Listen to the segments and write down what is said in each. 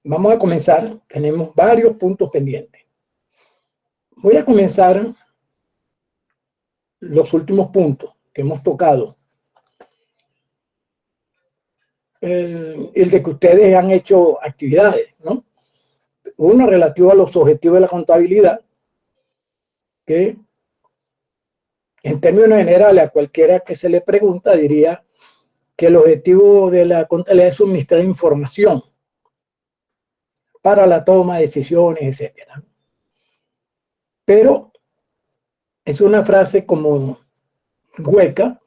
Vamos a comenzar. Tenemos varios puntos pendientes. Voy a comenzar los últimos puntos que hemos tocado. El de que ustedes han hecho actividades, ¿no? Uno relativo a los objetivos de la contabilidad, que en términos generales a cualquiera que se le pregunta diría que el objetivo de la contabilidad es suministrar información para la toma de decisiones, etc. Pero es una frase como hueca,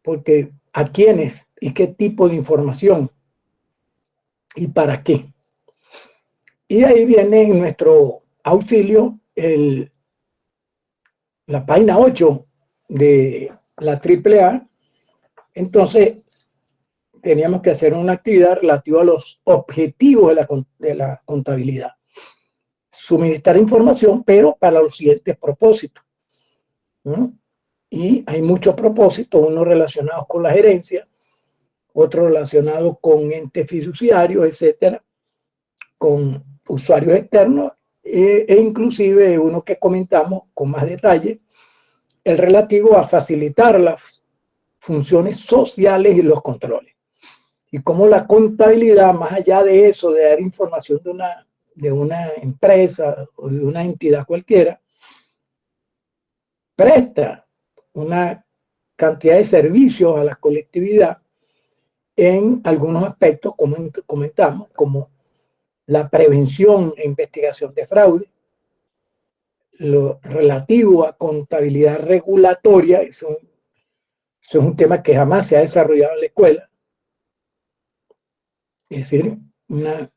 porque ¿a quiénes y qué tipo de información y para qué? Y ahí viene en nuestro auxilio la página 8 de la AAA. Entonces teníamos que hacer una actividad relativa a los objetivos de la contabilidad. Suministrar información, pero para los siguientes propósitos, ¿no? Y hay muchos propósitos, unos relacionados con la gerencia, otros relacionados con entes fiduciarios, etcétera, con usuarios externos, e inclusive uno que comentamos con más detalle, el relativo a facilitar las funciones sociales y los controles. Y cómo la contabilidad, más allá de eso, de dar información de una empresa o de una entidad cualquiera, presta una cantidad de servicios a la colectividad en algunos aspectos, como comentamos, como la prevención e investigación de fraude, lo relativo a contabilidad regulatoria, eso es un tema que jamás se ha desarrollado en la escuela, es decir, una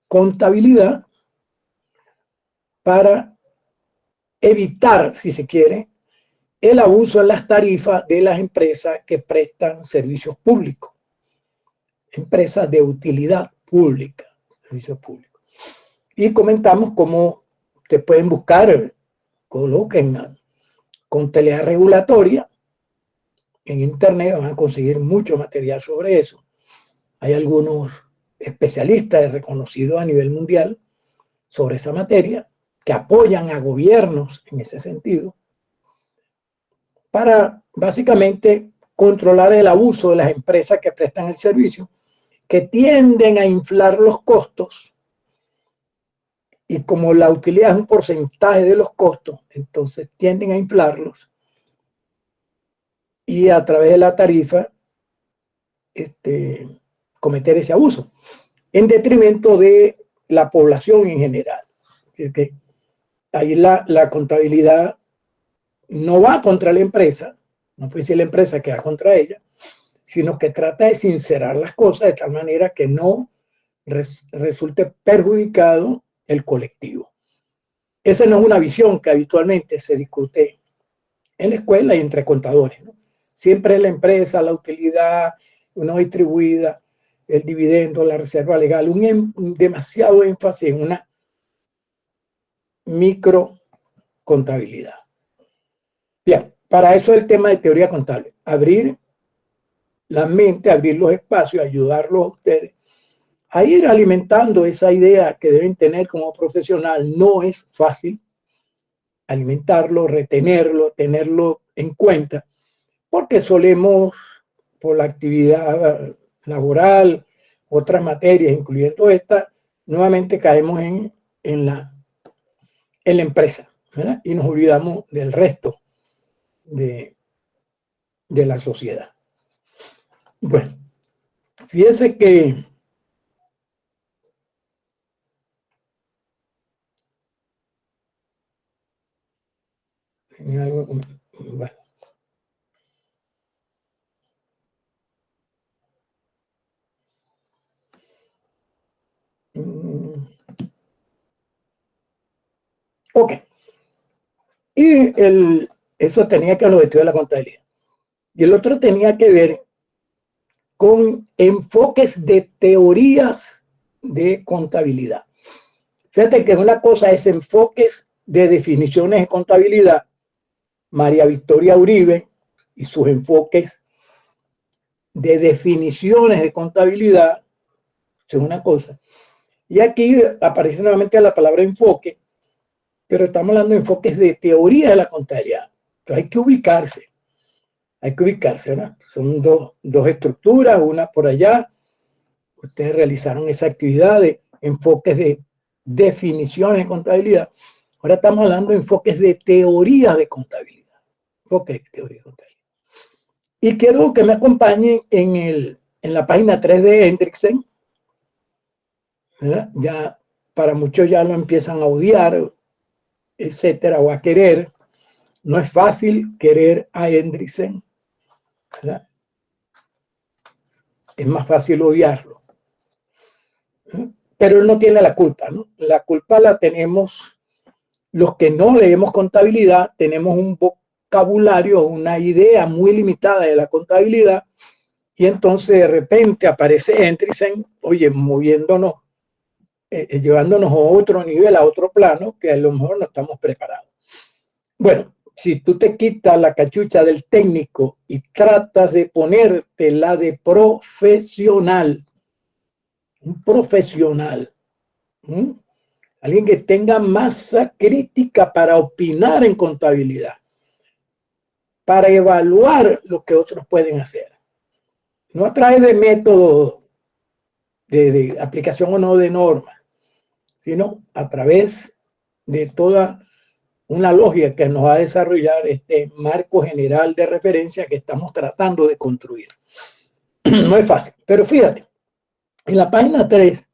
contabilidad para evitar, si se quiere, el abuso en las tarifas de las empresas que prestan servicios públicos, empresas de utilidad pública, servicios públicos. Y comentamos cómo te pueden buscar, coloquen contabilidad regulatoria en internet, van a conseguir mucho material sobre eso. Hay algunos especialistas reconocidos a nivel mundial sobre esa materia que apoyan a gobiernos en ese sentido para básicamente controlar el abuso de las empresas que prestan el servicio, que tienden a inflar los costos, y como la utilidad es un porcentaje de los costos, entonces tienden a inflarlos y a través de la tarifa cometer ese abuso en detrimento de la población en general. Es decir, que ahí la contabilidad no va contra la empresa, no puede ser la empresa que va contra ella, sino que trata de sincerar las cosas de tal manera que no resulte perjudicado el colectivo. Esa no es una visión que habitualmente se discute en la escuela y entre contadores, ¿no? Siempre la empresa, la utilidad no distribuida, el dividendo, la reserva legal, demasiado énfasis en una micro contabilidad. Bien, para eso el tema de teoría contable, abrir la mente, abrir los espacios, ayudarlos a ustedes a ir alimentando esa idea que deben tener como profesional. No es fácil alimentarlo, retenerlo, tenerlo en cuenta, porque solemos, por la actividad laboral, otras materias, incluyendo esta, nuevamente caemos en la empresa, ¿verdad? Y nos olvidamos del resto de la sociedad. Bueno, fíjense que bueno. Ok. Y eso tenía que ver con los objetivos de la contabilidad. Y el otro tenía que ver con enfoques de teorías de contabilidad. Fíjate que una cosa es enfoques de definiciones de contabilidad. María Victoria Uribe y sus enfoques de definiciones de contabilidad es una cosa. Y aquí aparece nuevamente la palabra enfoque, pero estamos hablando de enfoques de teoría de la contabilidad. Entonces hay que ubicarse, ¿verdad? Son dos estructuras, una por allá. Ustedes realizaron esa actividad de enfoques de definiciones de contabilidad. Ahora estamos hablando de enfoques de teoría de contabilidad. Enfoques de teoría de contabilidad. Y quiero que me acompañen en la página 3 de Hendriksen, ¿verdad? Ya para muchos ya lo empiezan a odiar, etcétera, o a querer. No es fácil querer a Hendriksen, ¿verdad? Es más fácil odiarlo. Pero él no tiene la culpa, ¿no? La culpa la tenemos los que no leemos contabilidad, tenemos un vocabulario, una idea muy limitada de la contabilidad, y entonces de repente aparece Hendriksen, oye, moviéndonos, llevándonos a otro nivel, a otro plano, que a lo mejor no estamos preparados. Bueno, si tú te quitas la cachucha del técnico y tratas de ponerte la de profesional, un profesional, ¿sí? Alguien que tenga masa crítica para opinar en contabilidad, para evaluar lo que otros pueden hacer. No a través de métodos de aplicación o no de normas, sino a través de toda una lógica que nos va a desarrollar este marco general de referencia que estamos tratando de construir. No es fácil, pero fíjate, en la página 3,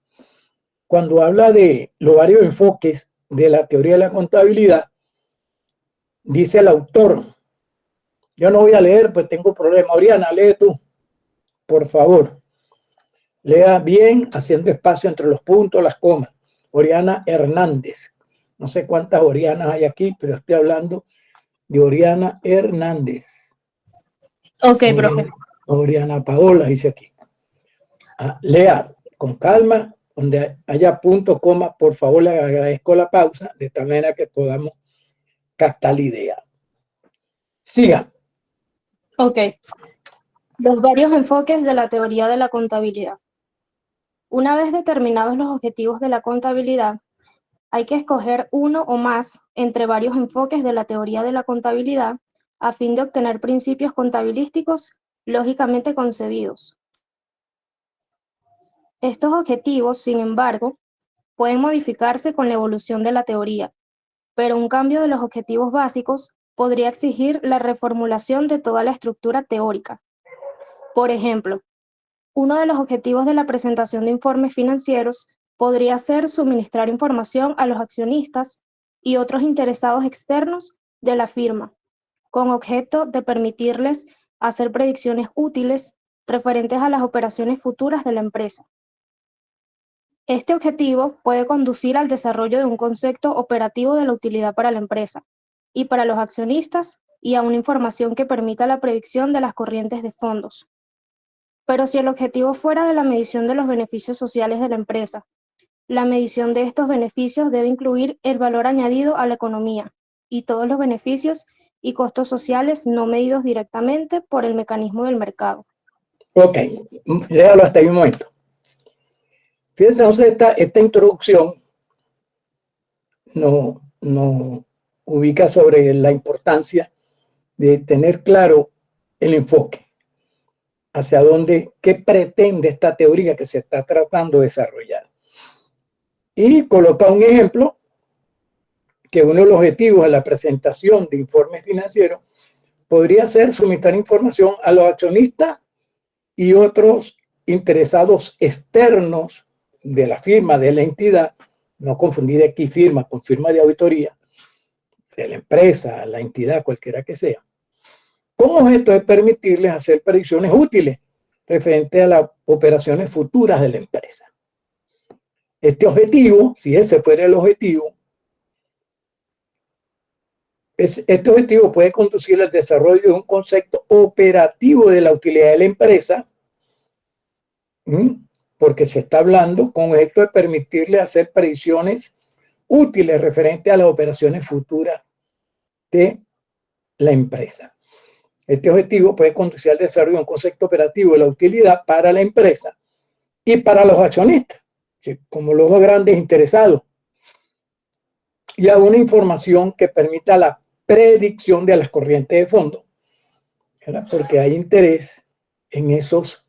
cuando habla de los varios enfoques de la teoría de la contabilidad, dice el autor, yo no voy a leer, pues tengo problemas. Oriana, lee tú, por favor. Lea bien, haciendo espacio entre los puntos, las comas. Oriana Hernández. No sé cuántas Orianas hay aquí, pero estoy hablando de Oriana Hernández. Ok, profe. Oriana Paola dice aquí. Lea con calma, donde haya punto, coma, por favor le agradezco la pausa, de tal manera que podamos captar la idea. Siga. Ok. Los varios enfoques de la teoría de la contabilidad. Una vez determinados los objetivos de la contabilidad, hay que escoger uno o más entre varios enfoques de la teoría de la contabilidad a fin de obtener principios contabilísticos lógicamente concebidos. Estos objetivos, sin embargo, pueden modificarse con la evolución de la teoría, pero un cambio de los objetivos básicos podría exigir la reformulación de toda la estructura teórica. Por ejemplo, uno de los objetivos de la presentación de informes financieros podría ser suministrar información a los accionistas y otros interesados externos de la firma, con objeto de permitirles hacer predicciones útiles referentes a las operaciones futuras de la empresa. Este objetivo puede conducir al desarrollo de un concepto operativo de la utilidad para la empresa y para los accionistas y a una información que permita la predicción de las corrientes de fondos. Pero si el objetivo fuera de la medición de los beneficios sociales de la empresa, la medición de estos beneficios debe incluir el valor añadido a la economía y todos los beneficios y costos sociales no medidos directamente por el mecanismo del mercado. Ok, léalo hasta ahí un momento. Fíjense, entonces esta introducción nos ubica sobre la importancia de tener claro el enfoque, hacia dónde, qué pretende esta teoría que se está tratando de desarrollar. Y coloca un ejemplo que uno de los objetivos de la presentación de informes financieros podría ser suministrar información a los accionistas y otros interesados externos de la firma, de la entidad, no confundir aquí firma con firma de auditoría, de la empresa, la entidad, cualquiera que sea, con objeto de permitirles hacer predicciones útiles referente a las operaciones futuras de la empresa. Este objetivo, si ese fuera el objetivo, este objetivo puede conducir al desarrollo de un concepto operativo de la utilidad de la empresa, porque se está hablando con objeto de permitirle hacer predicciones útiles referentes a las operaciones futuras de la empresa. Este objetivo puede conducir al desarrollo de un concepto operativo de la utilidad para la empresa y para los accionistas, como los dos grandes interesados, y a una información que permita la predicción de las corrientes de fondo, ¿verdad? Porque hay interés en esos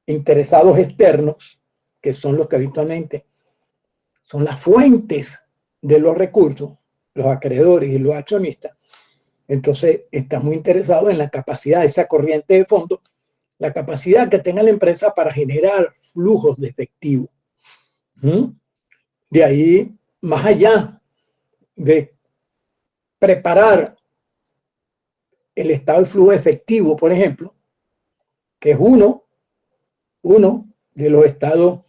interesados externos, que son los que habitualmente son las fuentes de los recursos, los acreedores y los accionistas. Entonces está muy interesado en la capacidad de esa corriente de fondo, la capacidad que tenga la empresa para generar flujos de efectivo. De ahí, más allá de preparar el estado de flujo efectivo, por ejemplo, que es uno de los estados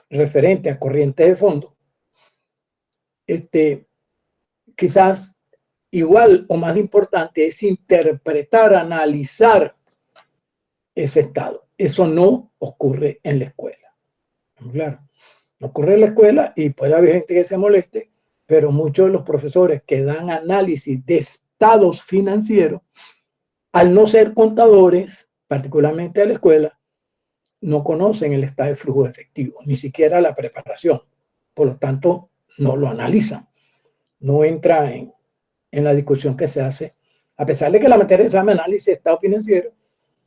referentes a corrientes de fondo, quizás igual o más importante es interpretar, analizar ese estado. Eso no ocurre en la escuela. Claro, no ocurre en la escuela y puede haber gente que se moleste, pero muchos de los profesores que dan análisis de estados financieros, al no ser contadores, particularmente de la escuela, no conocen el estado de flujo efectivo, ni siquiera la preparación. Por lo tanto, no lo analizan. No entra en la discusión que se hace. A pesar de que la materia se llama análisis de estado financiero,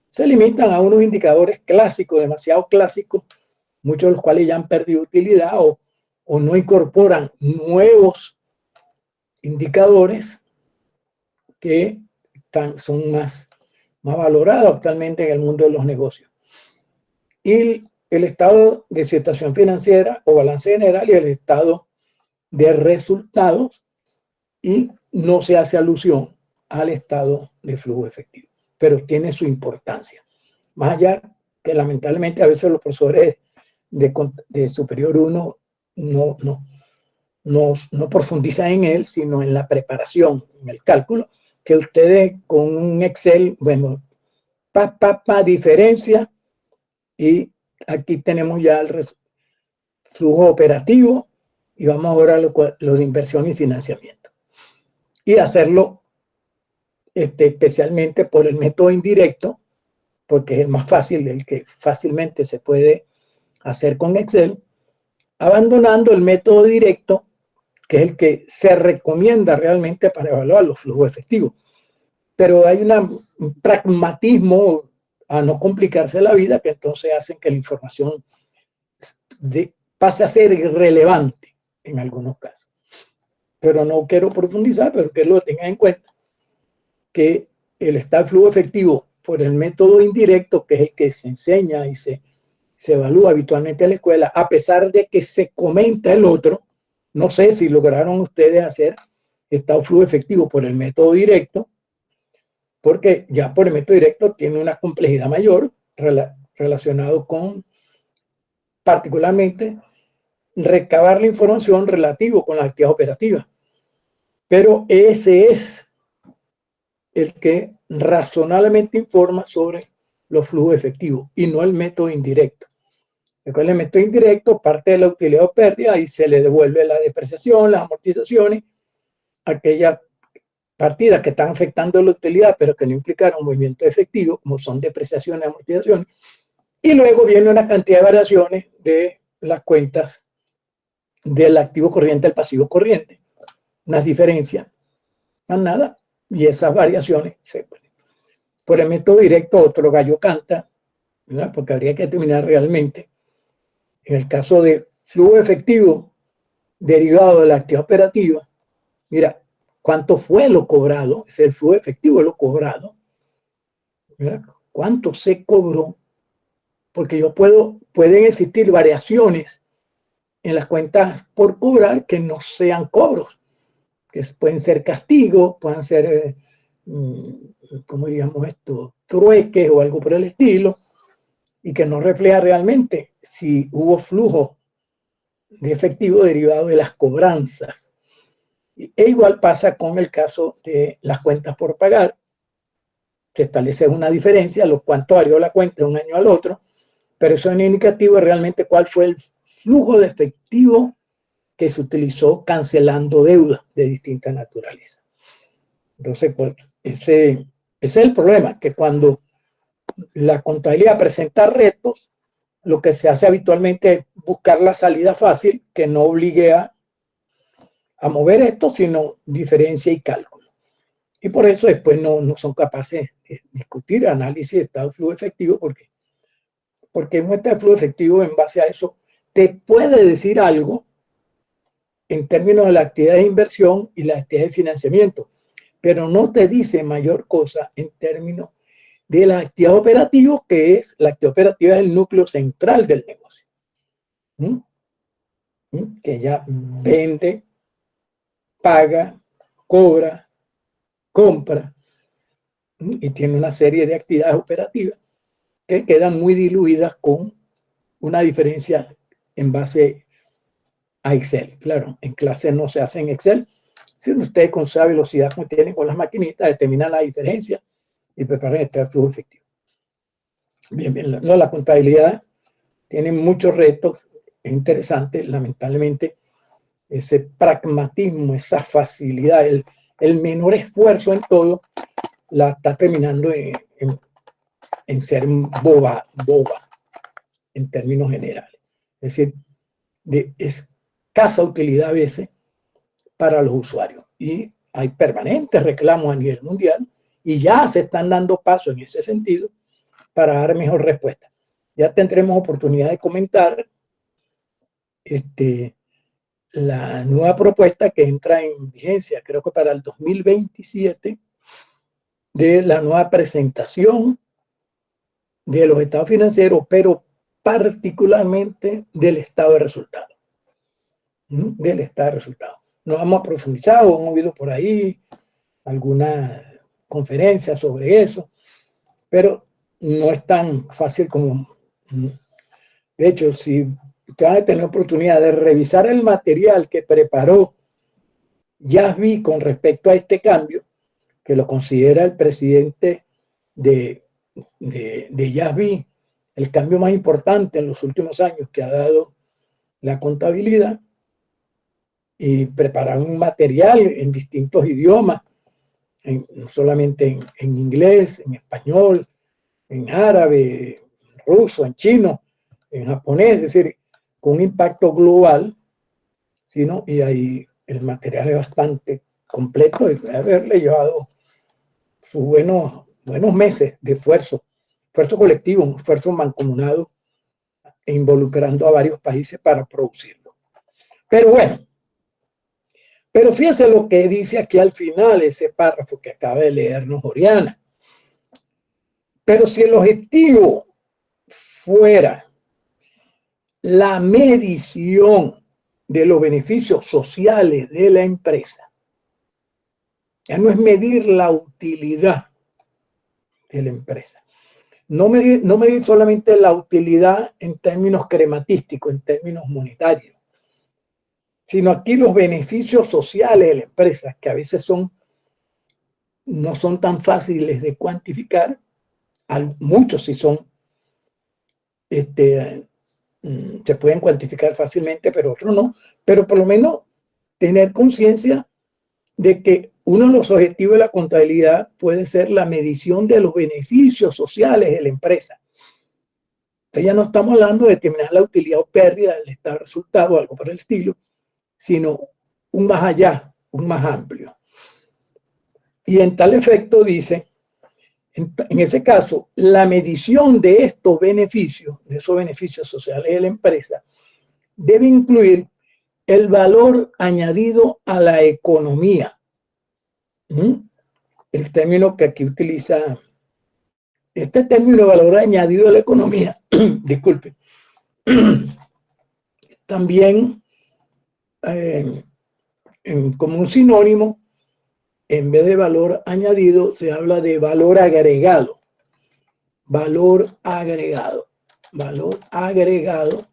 se limitan a unos indicadores clásicos, demasiado clásicos, muchos de los cuales ya han perdido utilidad o no incorporan nuevos indicadores que son más valorados actualmente en el mundo de los negocios. Y el estado de situación financiera o balance general y el estado de resultados, y no se hace alusión al estado de flujo efectivo, pero tiene su importancia. Más allá que lamentablemente a veces los profesores de Superior 1 no profundizan en él, sino en la preparación, en el cálculo, que ustedes con un Excel, bueno, diferencia, y aquí tenemos ya el flujo operativo y vamos ahora a lo de inversión y financiamiento. Y hacerlo especialmente por el método indirecto, porque es el más fácil, el que fácilmente se puede hacer con Excel, abandonando el método directo, que es el que se recomienda realmente para evaluar los flujos efectivos. Pero hay un pragmatismo a no complicarse la vida, que entonces hacen que la información pase a ser irrelevante en algunos casos. Pero no quiero profundizar, pero que lo tengan en cuenta, que el estado de flujo efectivo por el método indirecto, que es el que se enseña y se evalúa habitualmente en la escuela, a pesar de que se comenta el otro, no sé si lograron ustedes hacer estado de flujo efectivo por el método directo, porque ya por el método directo tiene una complejidad mayor relacionado con, particularmente, recabar la información relativo con las actividades operativas. Pero ese es el que razonablemente informa sobre los flujos efectivos y no el método indirecto. Con el método indirecto parte de la utilidad o pérdida y se le devuelve la depreciación, las amortizaciones, aquellas partidas que están afectando la utilidad pero que no implicaron movimiento efectivo, como son depreciaciones y amortizaciones, y luego viene una cantidad de variaciones de las cuentas del activo corriente al pasivo corriente, unas diferencias, más nada, y esas variaciones por el método directo otro gallo canta, ¿verdad? Porque habría que determinar realmente, en el caso de flujo efectivo derivado de la actividad operativa, mira, cuánto fue lo cobrado, es el flujo efectivo de lo cobrado, ¿verdad? Cuánto se cobró, porque pueden existir variaciones en las cuentas por cobrar que no sean cobros, que pueden ser castigos, pueden ser, ¿cómo diríamos esto?, trueques o algo por el estilo, y que no refleja realmente si hubo flujo de efectivo derivado de las cobranzas. E igual pasa con el caso de las cuentas por pagar, que establece una diferencia, lo cuánto varió la cuenta de un año al otro, pero eso es indicativo de realmente cuál fue el flujo de efectivo que se utilizó cancelando deudas de distinta naturaleza. Entonces, pues, ese es el problema, que cuando la contabilidad presenta retos, lo que se hace habitualmente es buscar la salida fácil que no obligue a mover esto, sino diferencia y cálculo. Y por eso después no son capaces de discutir análisis de estado de flujo efectivo, porque un estado de flujo efectivo en base a eso te puede decir algo en términos de la actividad de inversión y la actividad de financiamiento, pero no te dice mayor cosa en términos de la actividad operativa, que es la actividad operativa es el núcleo central del negocio. Que ya vende, paga, cobra, compra, y tiene una serie de actividades operativas que quedan muy diluidas con una diferencia en base a Excel. Claro, en clase no se hace en Excel, sino ustedes con esa velocidad que tienen con las maquinitas determinan la diferencia y preparan este flujo efectivo. Bien, la contabilidad tiene muchos retos, es interesante, lamentablemente, ese pragmatismo, esa facilidad, el menor esfuerzo en todo, la está terminando en ser boba, en términos generales. Es decir, de escasa utilidad a veces para los usuarios. Y hay permanentes reclamos a nivel mundial y ya se están dando pasos en ese sentido para dar mejor respuesta. Ya tendremos oportunidad de comentar la nueva propuesta que entra en vigencia, creo que para el 2027, de la nueva presentación de los estados financieros, pero particularmente del estado de resultados. Del estado de resultados. Nos hemos profundizado, hemos oído por ahí alguna conferencia sobre eso, pero no es tan fácil como... De hecho, si ustedes van a tener la oportunidad de revisar el material que preparó YASB con respecto a este cambio, que lo considera el presidente de YASB, el cambio más importante en los últimos años que ha dado la contabilidad, y preparar un material en distintos idiomas, no solamente en inglés, en español, en árabe, en ruso, en chino, en japonés, es decir, con un impacto global, ¿sí? Y ahí el material es bastante completo y puede haberle llevado sus buenos meses de esfuerzo colectivo, un esfuerzo mancomunado e involucrando a varios países para producirlo. Pero bueno, pero fíjense lo que dice aquí al final ese párrafo que acaba de leernos Oriana. Pero si el objetivo fuera la medición de los beneficios sociales de la empresa, ya no es medir la utilidad de la empresa. No medir solamente la utilidad en términos crematísticos, en términos monetarios, sino aquí los beneficios sociales de la empresa, que a veces no son tan fáciles de cuantificar, muchos sí son, se pueden cuantificar fácilmente, pero otros no, pero por lo menos tener conciencia de que uno de los objetivos de la contabilidad puede ser la medición de los beneficios sociales de la empresa. Entonces ya no estamos hablando de determinar la utilidad o pérdida del estado de resultado o algo por el estilo, sino un más allá, un más amplio. Y en tal efecto dice, en ese caso, la medición de estos beneficios, de esos beneficios sociales de la empresa, debe incluir el valor añadido a la economía. El término que aquí utiliza, este término de valor añadido a la economía, disculpe, también como un sinónimo, en vez de valor añadido, se habla de valor agregado. Valor agregado. Valor agregado.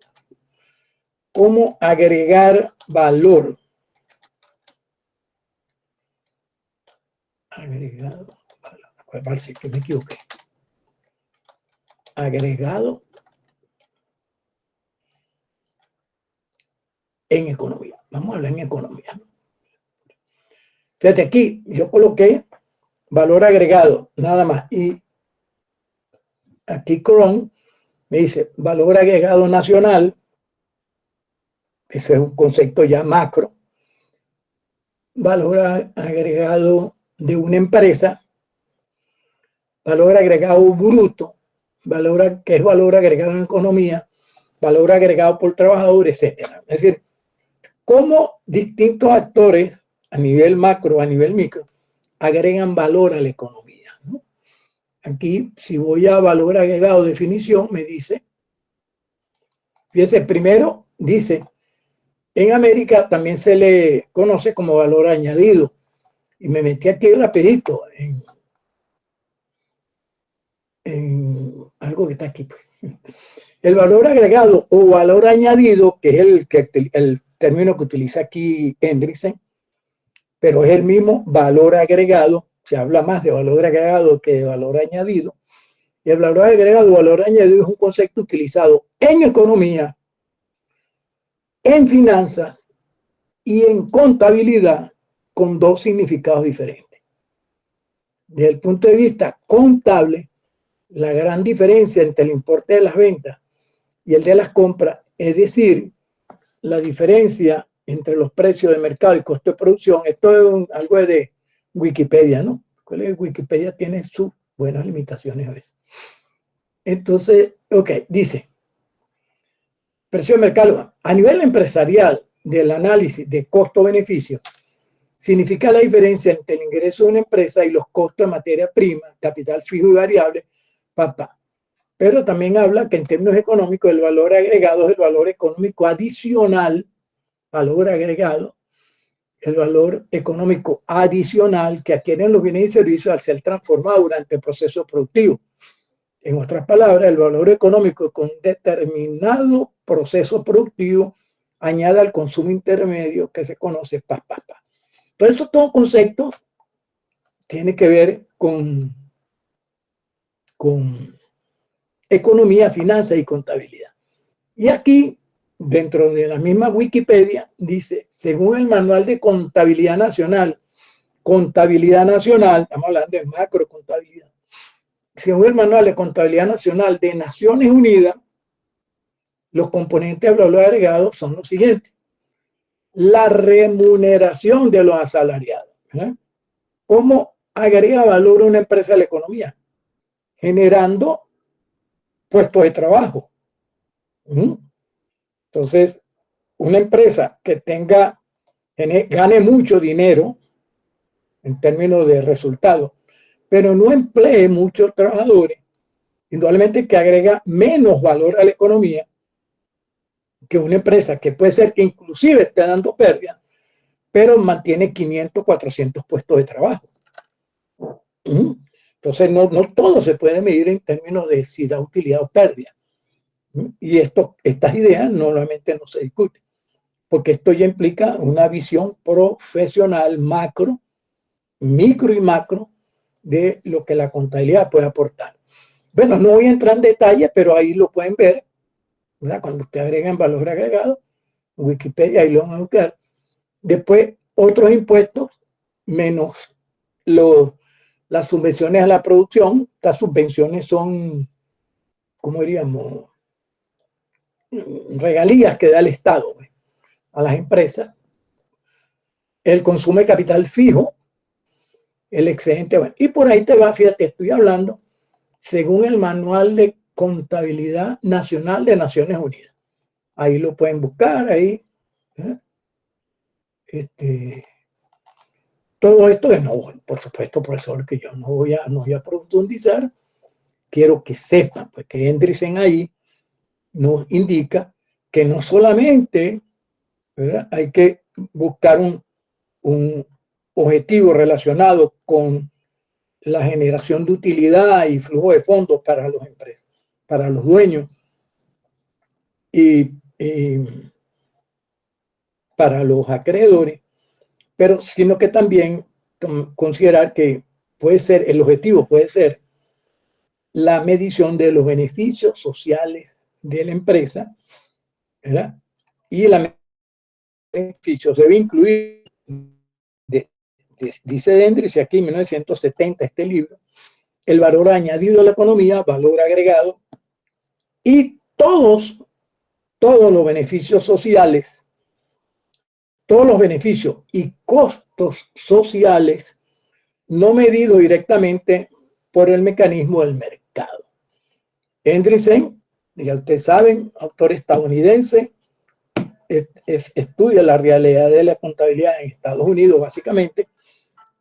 ¿Cómo agregar valor? Agregado. Parece que me equivoqué. Agregado en economía. Vamos a hablar en economía. Fíjate aquí, yo coloqué valor agregado, nada más. Y aquí Chrome Me dice valor agregado nacional, ese es un concepto ya macro, valor agregado de una empresa, valor agregado bruto, que es valor agregado en economía, valor agregado por trabajador, etcétera. Es decir, cómo distintos actores a nivel macro, a nivel micro, agregan valor a la economía, ¿no? Aquí, si voy a valor agregado, definición, me dice, fíjese, primero dice, en América también se le conoce como valor añadido. Y me metí aquí rapidito en algo que está aquí, pues. El valor agregado o valor añadido, que es el término que utiliza aquí Hendriksen, pero es el mismo valor agregado, se habla más de valor agregado que de valor añadido. Y el valor agregado o valor añadido es un concepto utilizado en economía, en finanzas y en contabilidad con dos significados diferentes. Desde el punto de vista contable, la gran diferencia entre el importe de las ventas y el de las compras, es decir, la diferencia entre los precios de mercado y costo de producción. Esto es algo de Wikipedia, ¿no? Wikipedia tiene sus buenas limitaciones a veces. Entonces, ok, dice, precio de mercado. A nivel empresarial, del análisis de costo-beneficio, significa la diferencia entre el ingreso de una empresa y los costos de materia prima, capital fijo y variable, papá. Pero también habla que en términos económicos el valor agregado es el valor económico adicional, valor agregado, el valor económico adicional que adquieren los bienes y servicios al ser transformados durante el proceso productivo. En otras palabras, el valor económico con determinado proceso productivo añade al consumo intermedio que se conoce Todo esto, todo concepto tiene que ver con economía, finanzas y contabilidad. Y aquí, dentro de la misma Wikipedia, dice, según el Manual de Contabilidad Nacional, estamos hablando de macrocontabilidad, según el Manual de Contabilidad Nacional de Naciones Unidas, los componentes del valor agregado son los siguientes. La remuneración de los asalariados. ¿Cómo agrega valor a una empresa a la economía? Generando puestos de trabajo. Entonces, una empresa que gane mucho dinero en términos de resultados, pero no emplee muchos trabajadores, indudablemente que agrega menos valor a la economía que una empresa que puede ser que inclusive esté dando pérdida, pero mantiene 500, 400 puestos de trabajo. Entonces, no todo se puede medir en términos de si da utilidad o pérdida. Y estas ideas normalmente no se discuten, porque esto ya implica una visión profesional macro, micro y macro de lo que la contabilidad puede aportar. Bueno, no voy a entrar en detalle, pero ahí lo pueden ver, ¿verdad? Cuando usted agrega en valor agregado, Wikipedia, ahí lo van a buscar. Después, otros impuestos menos las subvenciones a la producción. Estas subvenciones son, ¿cómo diríamos? Regalías que da el Estado a las empresas. El consumo de capital fijo, el excedente. Bueno, y por ahí te va, fíjate, estoy hablando según el Manual de Contabilidad Nacional de Naciones Unidas. Ahí lo pueden buscar, ahí. Todo esto de nuevo, por supuesto, profesor, que yo no voy a profundizar. Quiero que sepan, pues, que Hendriksen ahí nos indica que no solamente, ¿verdad?, hay que buscar un objetivo relacionado con la generación de utilidad y flujo de fondos para las empresas, para los dueños y para los acreedores, pero sino que también considerar que el objetivo puede ser la medición de los beneficios sociales de la empresa, ¿verdad? Y la beneficios debe incluir, dice Dendris aquí en 1970 este libro, el valor añadido a la economía, valor agregado, Y todos los beneficios sociales, todos los beneficios y costos sociales no medidos directamente por el mecanismo del mercado. Andreessen, ya ustedes saben, autor estadounidense, estudia la realidad de la contabilidad en Estados Unidos, básicamente.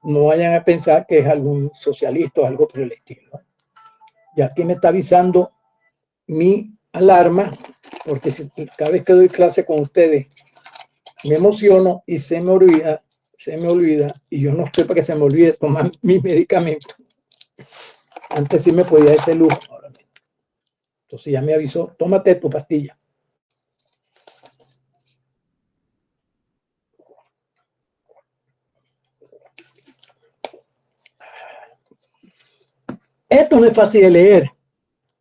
No vayan a pensar que es algún socialista o algo por el estilo. Y aquí me está avisando mi alarma, porque cada vez que doy clase con ustedes me emociono y se me olvida, y yo no estoy para que se me olvide tomar mis medicamentos. Antes sí me podía ese lujo, ahora no. Entonces ya me avisó, tómate tu pastilla. Esto no es fácil de leer.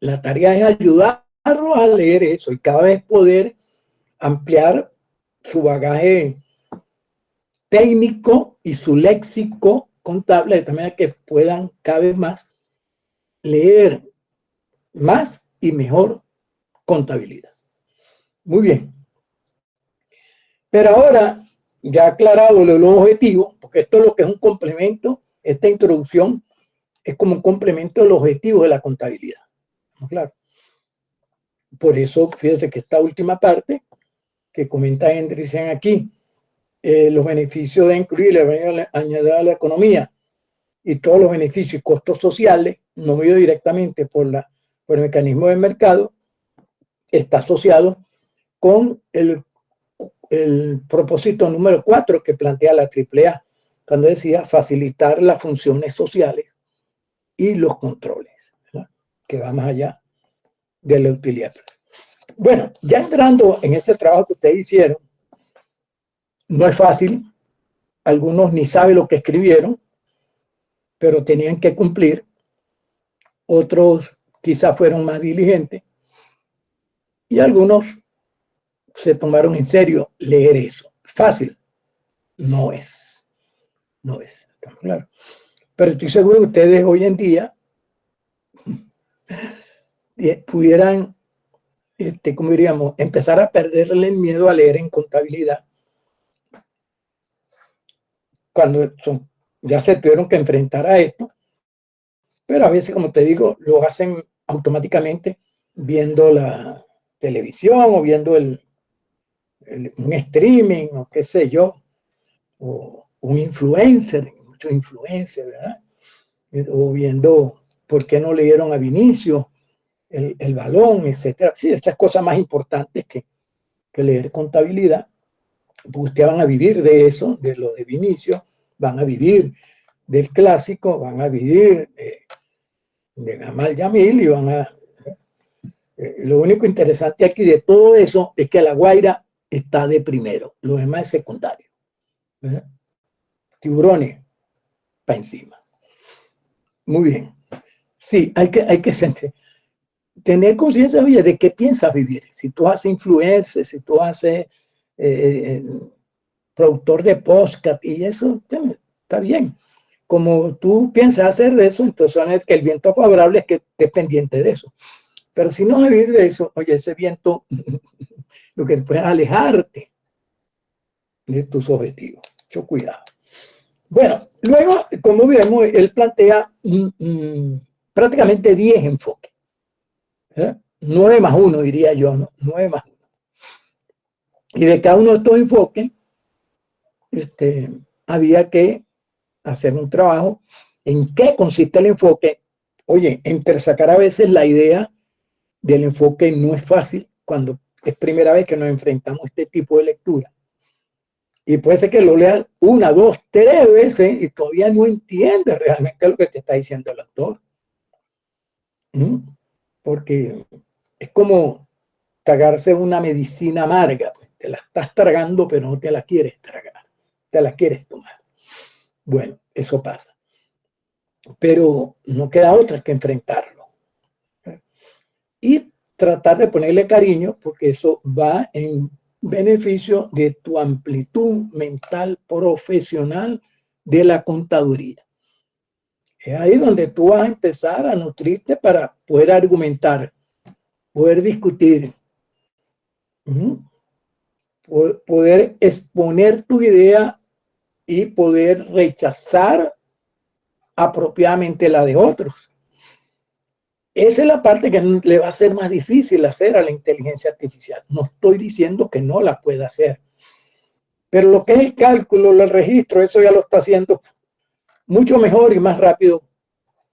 La tarea es ayudarlos a leer eso y cada vez poder ampliar su bagaje técnico y su léxico contable de tal manera que puedan cada vez más leer más y mejor contabilidad. Muy bien. Pero ahora, ya aclarado los objetivos, porque esto es lo que es un complemento, esta introducción es como un complemento de los objetivos de la contabilidad. Claro. Por eso, fíjense que esta última parte que comenta Andreessen aquí, los beneficios de incluir el añadido a la economía y todos los beneficios y costos sociales, no medidos directamente por el mecanismo del mercado, está asociado con el propósito número 4 que plantea la AAA, cuando decía facilitar las funciones sociales y los controles, ¿verdad? Que va más allá de la utilidad. Bueno, ya entrando en ese trabajo que ustedes hicieron, no es fácil, algunos ni saben lo que escribieron, pero tenían que cumplir, otros quizás fueron más diligentes y algunos se tomaron en serio leer eso. Fácil, no es, estamos claros. Pero estoy seguro que ustedes hoy en día pudieran, como diríamos, empezar a perderle el miedo a leer en contabilidad cuando ya se tuvieron que enfrentar a esto, pero a veces, como te digo, lo hacen automáticamente viendo la televisión o viendo un streaming o qué sé yo, o un influencer, muchos influencers, ¿verdad? O viendo por qué no leyeron a Vinicio el balón, etcétera. Sí, estas cosas más importantes que leer contabilidad, porque ustedes van a vivir de eso, de lo de Vinicio, van a vivir del clásico, van a vivir de Gamal Yamil y van a... lo único interesante aquí de todo eso es que La Guaira está de primero, lo demás es secundario. ¿Verdad? Tiburones para encima. Muy bien. Sí, hay que tener conciencia, oye, de qué piensas vivir. Si tú haces influencer, si tú haces productor de podcast y eso, está bien. Como tú piensas hacer de eso, entonces que el viento favorable es que estés pendiente de eso. Pero si no vas a vivir de eso, oye, ese viento lo que puede alejarte de tus objetivos. Mucho cuidado. Bueno, luego, como vemos, él plantea prácticamente 10 enfoques. ¿Verdad? 9 más 1, diría yo, ¿no? 9 más 1. Y de cada uno de estos enfoques, había que hacer un trabajo. ¿En qué consiste el enfoque? Oye, sacar a veces la idea del enfoque no es fácil cuando es primera vez que nos enfrentamos a este tipo de lectura. Y puede ser que lo leas 1, 2, 3 veces y todavía no entiendes realmente lo que te está diciendo el autor. Porque es como tragarse una medicina amarga. Pues, te la estás tragando, pero no te la quieres tragar. Te la quieres tomar. Bueno, eso pasa. Pero no queda otra que enfrentarlo. Y tratar de ponerle cariño, porque eso va en beneficio de tu amplitud mental profesional de la contaduría. Es ahí donde tú vas a empezar a nutrirte para poder argumentar poder discutir, poder exponer tu idea y poder rechazar apropiadamente la de otros. Esa es la parte que le va a ser más difícil hacer a la inteligencia artificial. No estoy diciendo que no la pueda hacer, pero lo que es el cálculo, el registro, eso ya lo está haciendo mucho mejor y más rápido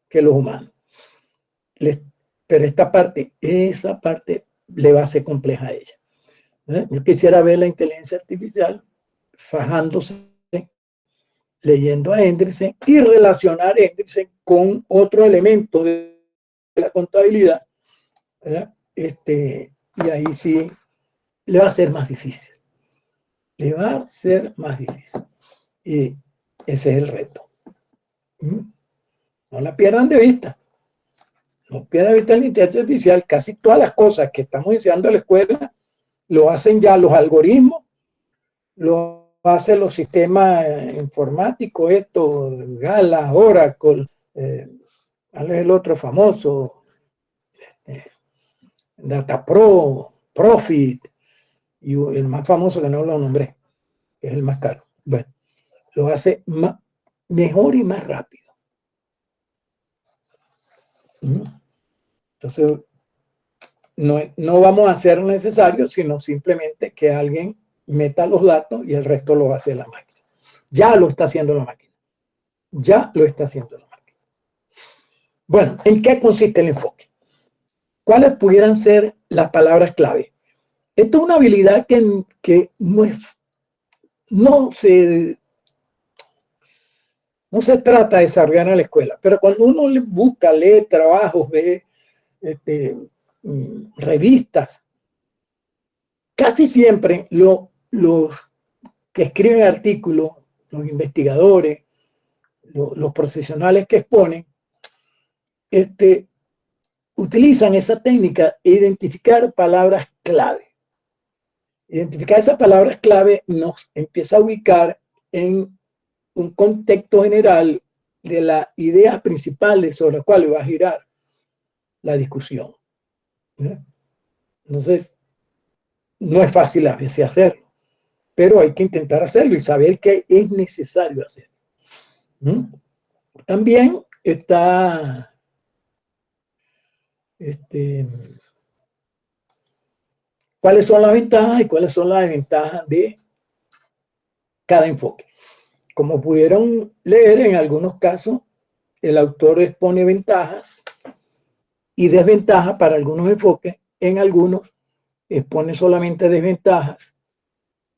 que los humanos. Pero esa parte le va a ser compleja a ella. Yo quisiera ver la inteligencia artificial fajándose, leyendo a Hendrickson y relacionar a Hendrickson con otro elemento de la contabilidad, ¿verdad? Y ahí sí le va a ser más difícil. Le va a ser más difícil. Y ese es el reto. No la pierdan de vista. No pierdan de vista la inteligencia artificial. Casi todas las cosas que estamos enseñando en la escuela lo hacen ya los algoritmos, lo hacen los sistemas informáticos, Gala, Oracle, ¿cuál es el otro famoso? DataPro, Profit, y el más famoso que no lo nombré, que es el más caro. Bueno, lo hace mejor y más rápido. Entonces, no vamos a hacer necesario, sino simplemente que alguien meta los datos y el resto lo hace la máquina. Ya lo está haciendo la máquina. Ya lo está haciendo la máquina. Bueno, ¿en qué consiste el enfoque? ¿Cuáles pudieran ser las palabras clave? Esto es una habilidad que no se trata de desarrollar en la escuela, pero cuando uno busca, lee trabajos, ve revistas, casi siempre los que escriben artículos, los investigadores, los profesionales que exponen, utilizan esa técnica de identificar palabras clave. Identificar esas palabras clave nos empieza a ubicar en un contexto general de las ideas principales sobre las cuales va a girar la discusión. Entonces, no es fácil a veces hacerlo, pero hay que intentar hacerlo y saber que es necesario hacerlo. También está cuáles son las ventajas y cuáles son las desventajas de cada enfoque. Como pudieron leer, en algunos casos el autor expone ventajas y desventajas para algunos enfoques, en algunos expone solamente desventajas,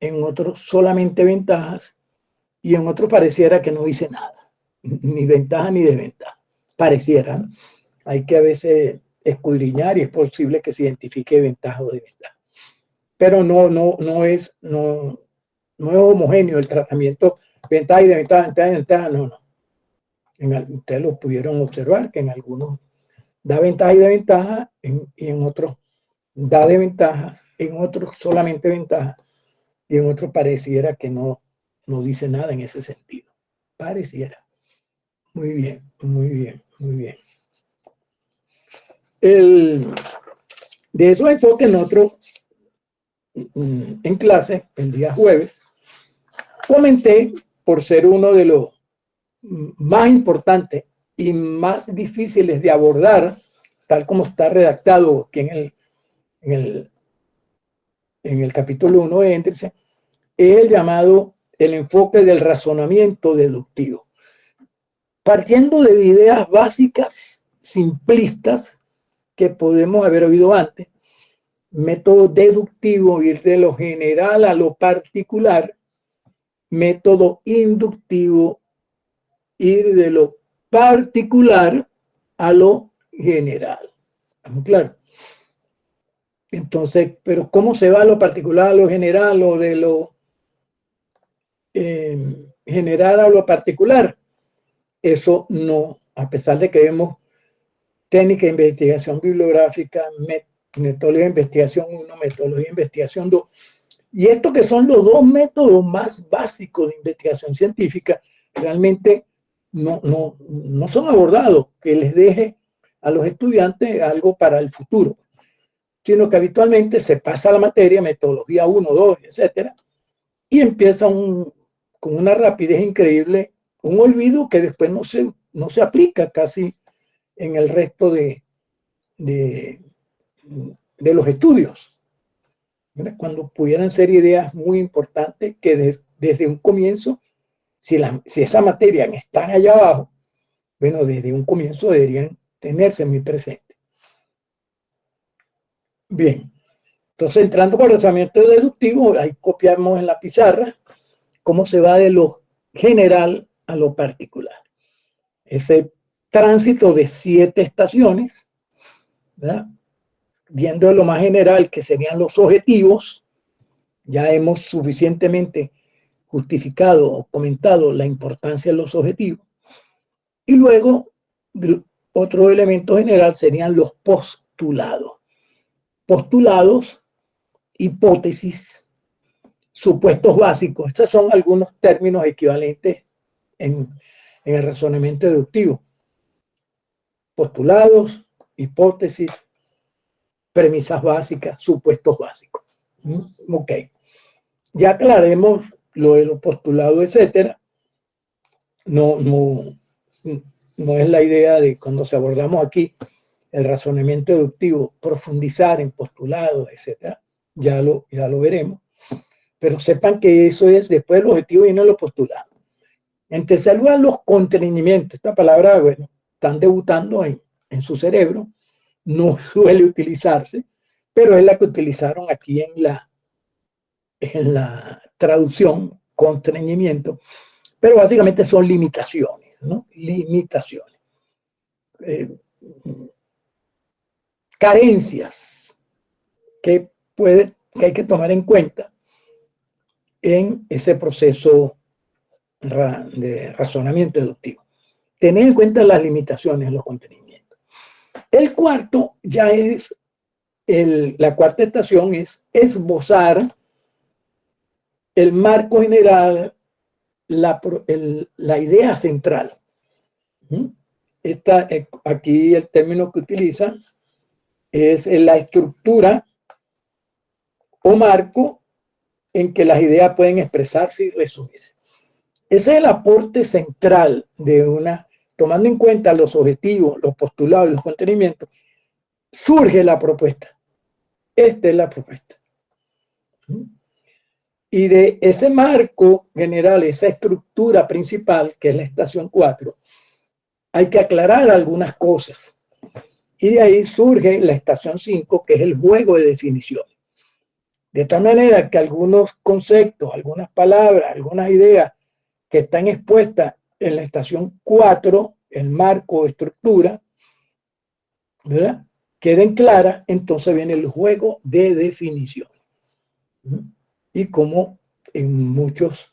en otros solamente ventajas y en otros pareciera que no dice nada, ni ventaja ni desventaja. Pareciera, ¿no? Hay que a veces escudriñar y es posible que se identifique ventaja o desventaja. Pero no es homogéneo el tratamiento, ventaja y desventaja, no. Ustedes lo pudieron observar que en algunos da ventaja y desventaja, y en otros da desventajas, en otros solamente ventaja, y en otros pareciera que no dice nada en ese sentido. Pareciera. Muy bien, muy bien, muy bien. De esos enfoques nosotros en clase, el día jueves, comenté, por ser uno de los más importantes y más difíciles de abordar, tal como está redactado aquí en el capítulo 1 de Hendrickson, es el llamado el enfoque del razonamiento deductivo. Partiendo de ideas básicas, simplistas, que podemos haber oído antes, método deductivo, ir de lo general a lo particular, método inductivo, ir de lo particular a lo general. ¿Estamos claros? Entonces, pero ¿cómo se va a lo particular a lo general o de lo general a lo particular? Eso no, a pesar de que vemos técnica de investigación bibliográfica, metodología de investigación 1, metodología de investigación 2, y estos que son los dos métodos más básicos de investigación científica, realmente no son abordados, que les deje a los estudiantes algo para el futuro. sino que habitualmente se pasa la materia, metodología 1, 2, etcétera, y empieza con una rapidez increíble, un olvido que después no se aplica casi en el resto de los estudios. Cuando pudieran ser ideas muy importantes que desde un comienzo, si esa materia está allá abajo, bueno, desde un comienzo deberían tenerse muy presente. Bien, entonces entrando con el razonamiento deductivo, ahí copiamos en la pizarra cómo se va de lo general a lo particular. Ese tránsito de 7 estaciones, ¿verdad? Viendo lo más general, que serían los objetivos, ya hemos suficientemente justificado o comentado la importancia de los objetivos. Y luego, otro elemento general serían los postulados. Postulados, hipótesis, supuestos básicos. Estos son algunos términos equivalentes en el razonamiento deductivo. Postulados, hipótesis, premisas básicas, supuestos básicos. Ok. Ya aclaremos lo de los postulados, etcétera. No es la idea de cuando se abordamos aquí el razonamiento deductivo, profundizar en postulados, etcétera. Ya lo veremos. Pero sepan que eso es, después del objetivo vienen los postulados. En tercer lugar, los constreñimientos. Esta palabra, bueno, están debutando en su cerebro. No suele utilizarse, pero es la que utilizaron aquí en la traducción, constreñimiento. Pero básicamente son limitaciones, ¿no? Limitaciones. Carencias que hay que tomar en cuenta en ese proceso de razonamiento deductivo. Tener en cuenta las limitaciones, los contenimientos. El cuarto ya es, la cuarta estación es esbozar el marco general, la idea central. Aquí el término que utilizan es la estructura o marco en que las ideas pueden expresarse y resumirse. Ese es el aporte central tomando en cuenta los objetivos, los postulados y los contenimientos, surge la propuesta. Esta es la propuesta. Y de ese marco general, esa estructura principal, que es la estación 4, hay que aclarar algunas cosas. Y de ahí surge la estación 5, que es el juego de definiciones. De tal manera que algunos conceptos, algunas palabras, algunas ideas que están expuestas en la estación 4, el marco o estructura, ¿verdad?, queden claras, entonces viene el juego de definiciones. Y como en muchos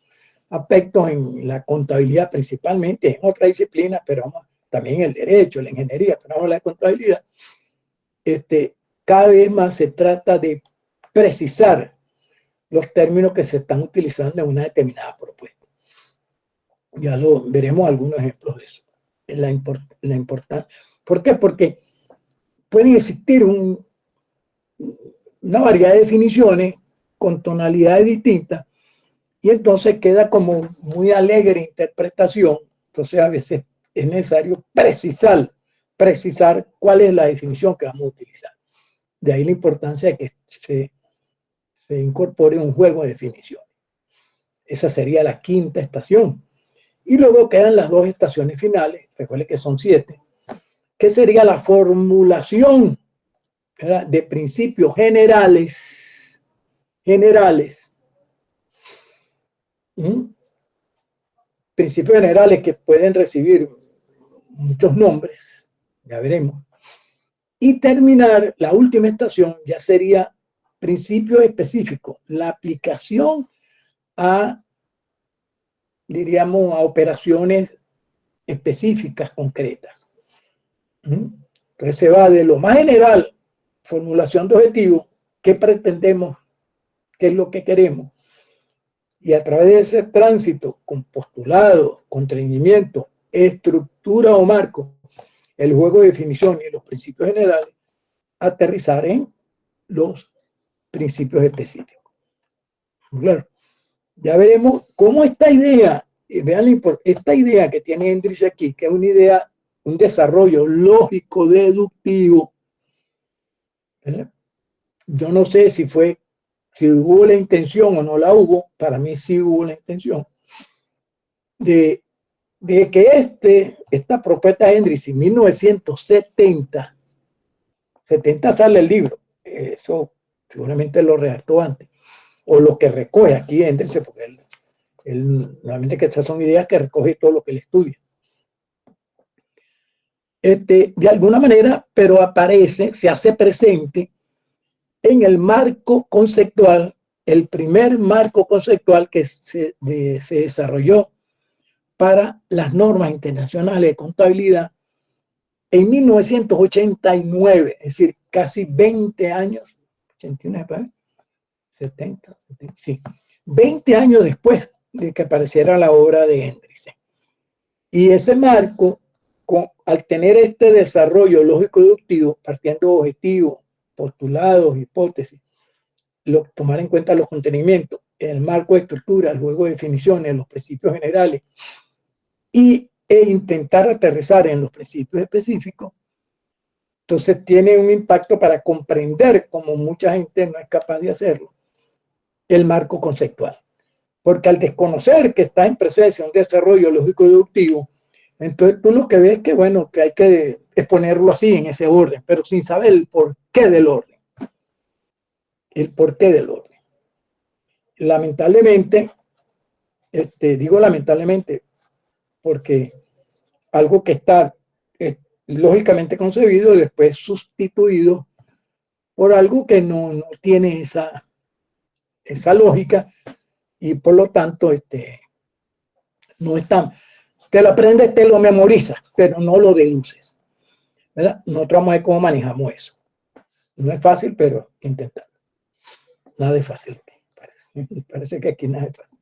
aspectos, en la contabilidad principalmente, en otra disciplina, pero también el derecho, la ingeniería, pero vamos a la contabilidad, cada vez más se trata de precisar los términos que se están utilizando en una determinada propuesta. Ya veremos algunos ejemplos de eso. La importancia. ¿Por qué? Porque pueden existir una variedad de definiciones con tonalidades distintas y entonces queda como muy alegre interpretación. Entonces a veces es necesario precisar cuál es la definición que vamos a utilizar. De ahí la importancia de que se incorpore un juego de definiciones. Esa sería la quinta estación. Y luego quedan las 2 estaciones finales, recuerden que son 7, que sería la formulación, ¿verdad?, de principios generales. Principios generales que pueden recibir muchos nombres, ya veremos. Y terminar, la última estación ya sería principios específicos, la aplicación diríamos, a operaciones específicas, concretas. Entonces se va de lo más general, formulación de objetivos, qué pretendemos, qué es lo que queremos, y a través de ese tránsito con postulado, constreñimiento, estructura o marco, el juego de definición y los principios generales, aterrizar en los principios específicos. Claro, ya veremos cómo esta idea, vean esta idea que tiene Hendrix aquí, que es una idea, un desarrollo lógico deductivo, ¿verdad? Yo no sé si hubo la intención o no la hubo, para mí sí hubo la intención, de que esta propuesta de Hendrix en 1970 sale el libro, eso seguramente lo redactó antes, o lo que recoge aquí Hendrix, porque normalmente que esas son ideas que recoge todo lo que él estudia. De alguna manera, pero aparece, se hace presente en el marco conceptual, el primer marco conceptual que se desarrolló para las normas internacionales de contabilidad en 1989, es decir, casi 20 años, 89, 70, sí, 20 años después de que apareciera la obra de Hendrix. Y ese marco, al tener este desarrollo lógico-deductivo, partiendo de objetivos, postulados, hipótesis, tomar en cuenta los contenimientos, el marco de estructura, el juego de definiciones, los principios generales, e intentar aterrizar en los principios específicos, entonces tiene un impacto para comprender, como mucha gente no es capaz de hacerlo, el marco conceptual. Porque al desconocer que está en presencia un desarrollo lógico-deductivo, entonces tú lo que ves que, bueno, que hay que exponerlo así, en ese orden, pero sin saber el porqué del orden. El porqué del orden. Lamentablemente, digo lamentablemente, porque algo que está lógicamente concebido y después sustituido por algo que no tiene esa lógica y por lo tanto no está. Te lo aprendes, te lo memorizas, pero no lo deduces, ¿verdad? Nosotros vamos a ver cómo manejamos eso. No es fácil, pero intentar. Nada es fácil. Parece que aquí nada es fácil.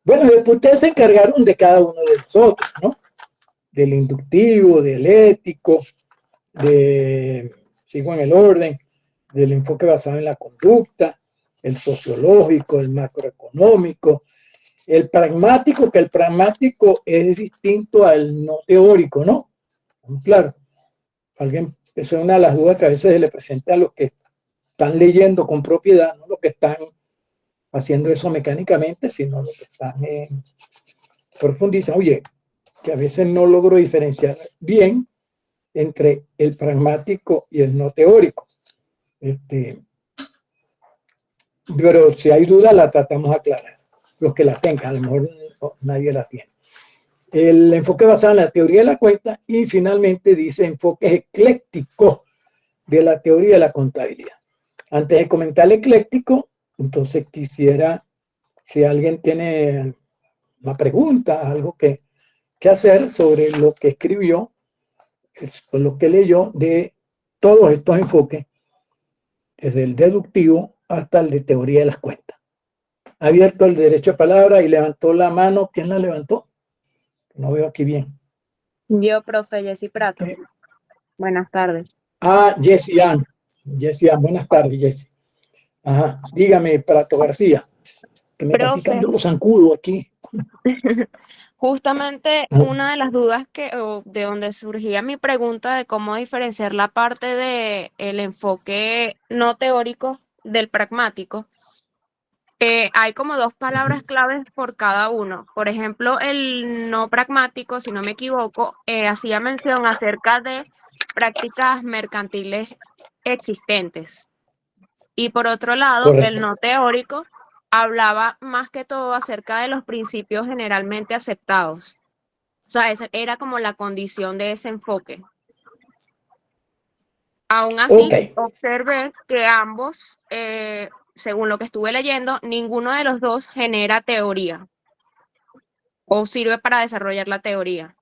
Bueno, después ustedes se encargaron de cada uno de nosotros, ¿no? Del inductivo, del ético, sigo en el orden, del enfoque basado en la conducta, el sociológico, el macroeconómico, el pragmático, que el pragmático es distinto al no teórico, ¿no? Claro, eso es una de las dudas que a veces se le presenta a los que están leyendo con propiedad, no los que están haciendo eso mecánicamente, sino los que están profundizando. Oye, que a veces no logro diferenciar bien entre el pragmático y el no teórico. Pero si hay duda, la tratamos de aclarar. Los que la tengan, a lo mejor nadie la tiene. El enfoque basado en la teoría de la cuenta y finalmente dice enfoques eclécticos de la teoría de la contabilidad. Antes de comentar el ecléctico, entonces quisiera, si alguien tiene una pregunta, algo que hacer sobre lo que escribió, lo que leyó de todos estos enfoques, desde el deductivo hasta el de teoría de las cuentas. Ha abierto el derecho de palabra y levantó la mano. ¿Quién la levantó? No veo aquí bien. Yo, profe Jessy Prato. Buenas tardes. Jessie Ann. Jessie Ann, buenas tardes, Jessie. Ajá, dígame, Prato García, que me está picando los zancudos aquí. Justamente una de las dudas de donde surgía mi pregunta de cómo diferenciar la parte del enfoque no teórico del pragmático. Hay como dos palabras claves por cada uno. Por ejemplo, el no pragmático, si no me equivoco, hacía mención acerca de prácticas mercantiles existentes. Y por otro lado, Correcto. el no teórico hablaba más que todo acerca de los principios generalmente aceptados. O sea, esa era como la condición de ese enfoque. Aún así, observé que ambos, según lo que estuve leyendo, ninguno de los dos genera teoría o sirve para desarrollar la teoría.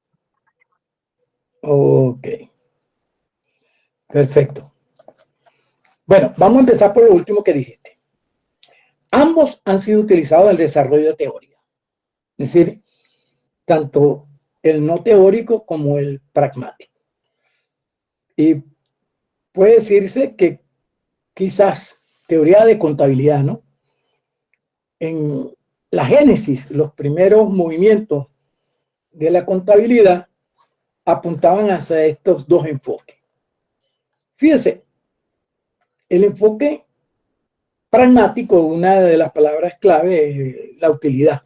Ok. Perfecto. Bueno, vamos a empezar por lo último que dijiste. Ambos han sido utilizados en el desarrollo de teoría. Es decir, tanto el no teórico como el pragmático. Y puede decirse que quizás teoría de contabilidad, ¿no? En la génesis, los primeros movimientos de la contabilidad apuntaban hacia estos dos enfoques. Fíjese, el enfoque pragmático, una de las palabras clave es la utilidad.